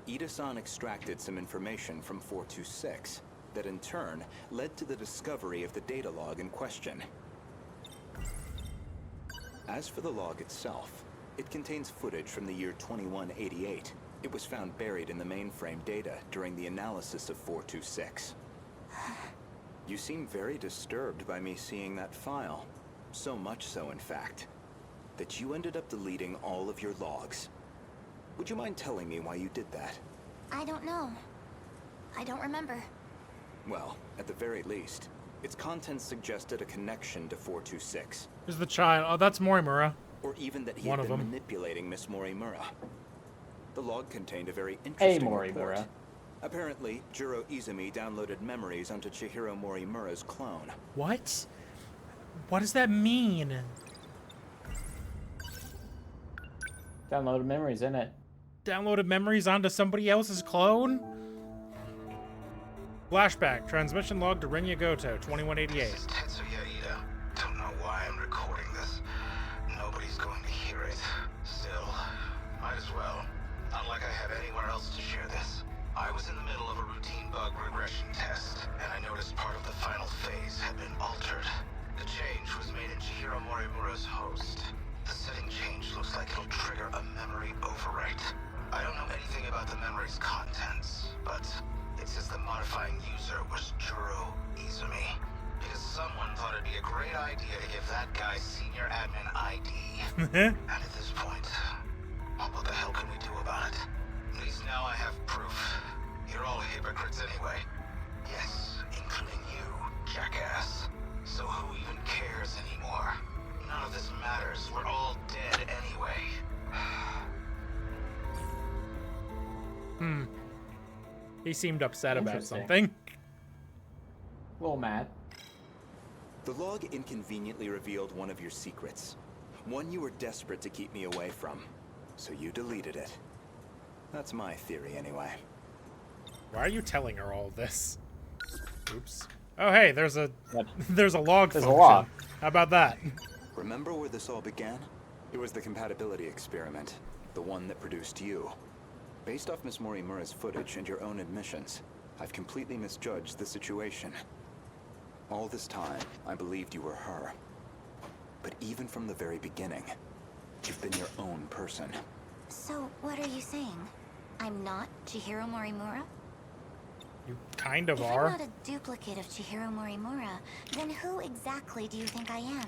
Ida-san extracted some information from 426 that in turn led to the discovery of the data log in question. As for the log itself, it contains footage from the year 2188. It was found buried in the mainframe data during the analysis of 426. You seem very disturbed by me seeing that file. So much so, in fact, that you ended up deleting all of your logs. Would you mind telling me why you did that? I don't know. I don't remember. Well, at the very least, its contents suggested a connection to 426. Who's the child? Oh, that's Morimura. Or even that he One had of been them. manipulating Miss Morimura. The log contained a very interesting report. Morimura. Apparently, Juro Izumi downloaded memories onto Chihiro Morimura's clone. What? What does that mean? Downloaded memories, in it. Downloaded memories onto somebody else's clone? Flashback. Transmission log to Renya Goto, 2188. This is Tetsuya Ida. Don't know why I'm recording this. Nobody's going to hear it. Still, might as well. Not like I have anywhere else to share this. I was in the middle of a routine bug regression test, and I noticed part of the final phase had been altered. The change was made in Chihiro Morimura's host. The setting change looks like it'll trigger a memory overwrite. I don't know anything about the memory's contents, but it says the modifying user was Juro Izumi. Because someone thought it'd be a great idea to give that guy senior admin ID. And at this point, what the hell can we do about it? At least now I have proof. You're all hypocrites anyway. Yes, including you, jackass. So who even cares anymore? None of this matters. We're all dead anyway. He seemed upset about Interesting. something. A little mad. The log inconveniently revealed one of your secrets. One you were desperate to keep me away from. So you deleted it. That's my theory, anyway. Why are you telling her all this? Oops. Oh, hey, there's a What? there's a log There's a function. log. How about that? Remember where this all began? It was the compatibility experiment. The one that produced you. Based off Miss Morimura's footage and your own admissions, I've completely misjudged the situation. All this time, I believed you were her. But even from the very beginning, you've been your own person. So, what are you saying? I'm not Chihiro Morimura? You kind of If are. I'm not a duplicate of Chihiro Morimura, then who exactly do you think I am?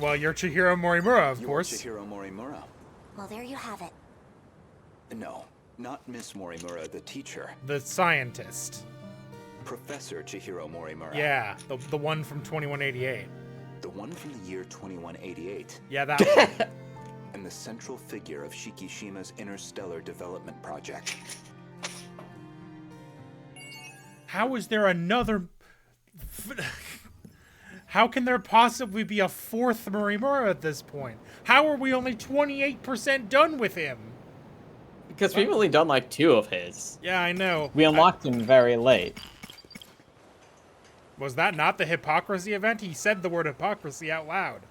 Well, you're Chihiro Morimura, of You're course. Chihiro Morimura. Well, there you have it. No, not Miss Morimura, the teacher. The scientist. Professor Chihiro Morimura. Yeah, the one from 2188. The one from the year 2188. Yeah, that one. And the central figure of Shikishima's interstellar development project. How is there another... How can there possibly be a fourth Morimura at this point? How are we only 28% done with him? Because we've only done like 2 of his. Yeah, I know. We unlocked him very late. Was that not the hypocrisy event? He said the word hypocrisy out loud.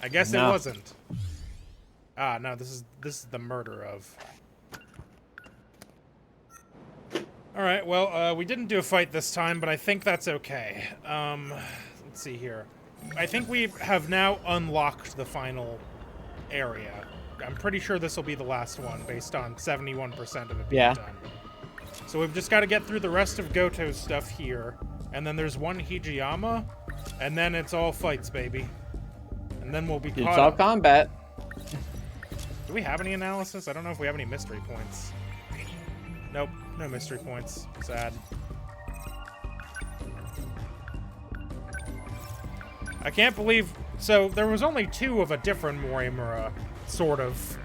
I guess No. it wasn't. Ah, no, this is the murder of. Alright, well, we didn't do a fight this time, but I think that's okay. Let's see here. I think we have now unlocked the final area. I'm pretty sure this will be the last one, based on 71% of it being done. So we've just got to get through the rest of Goto's stuff here. And then there's one Hijiyama, and then it's all fights, baby. And then we'll be caught It's all up. combat. Do we have any analysis? I don't know if we have any mystery points. Nope, no mystery points. Sad. I can't believe... So, there was only 2 of a different Morimura, sort of.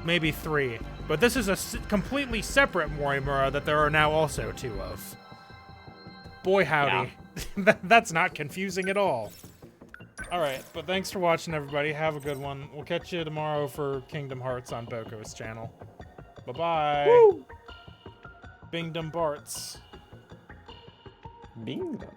Maybe 3. But this is a completely separate Morimura that there are now also 2 of. Boy howdy. Yeah. That's not confusing at all. Alright, but thanks for watching, everybody. Have a good one. We'll catch you tomorrow for Kingdom Hearts on Boko's channel. Bye-bye. Woo! Bingdom Barts. Bingdom.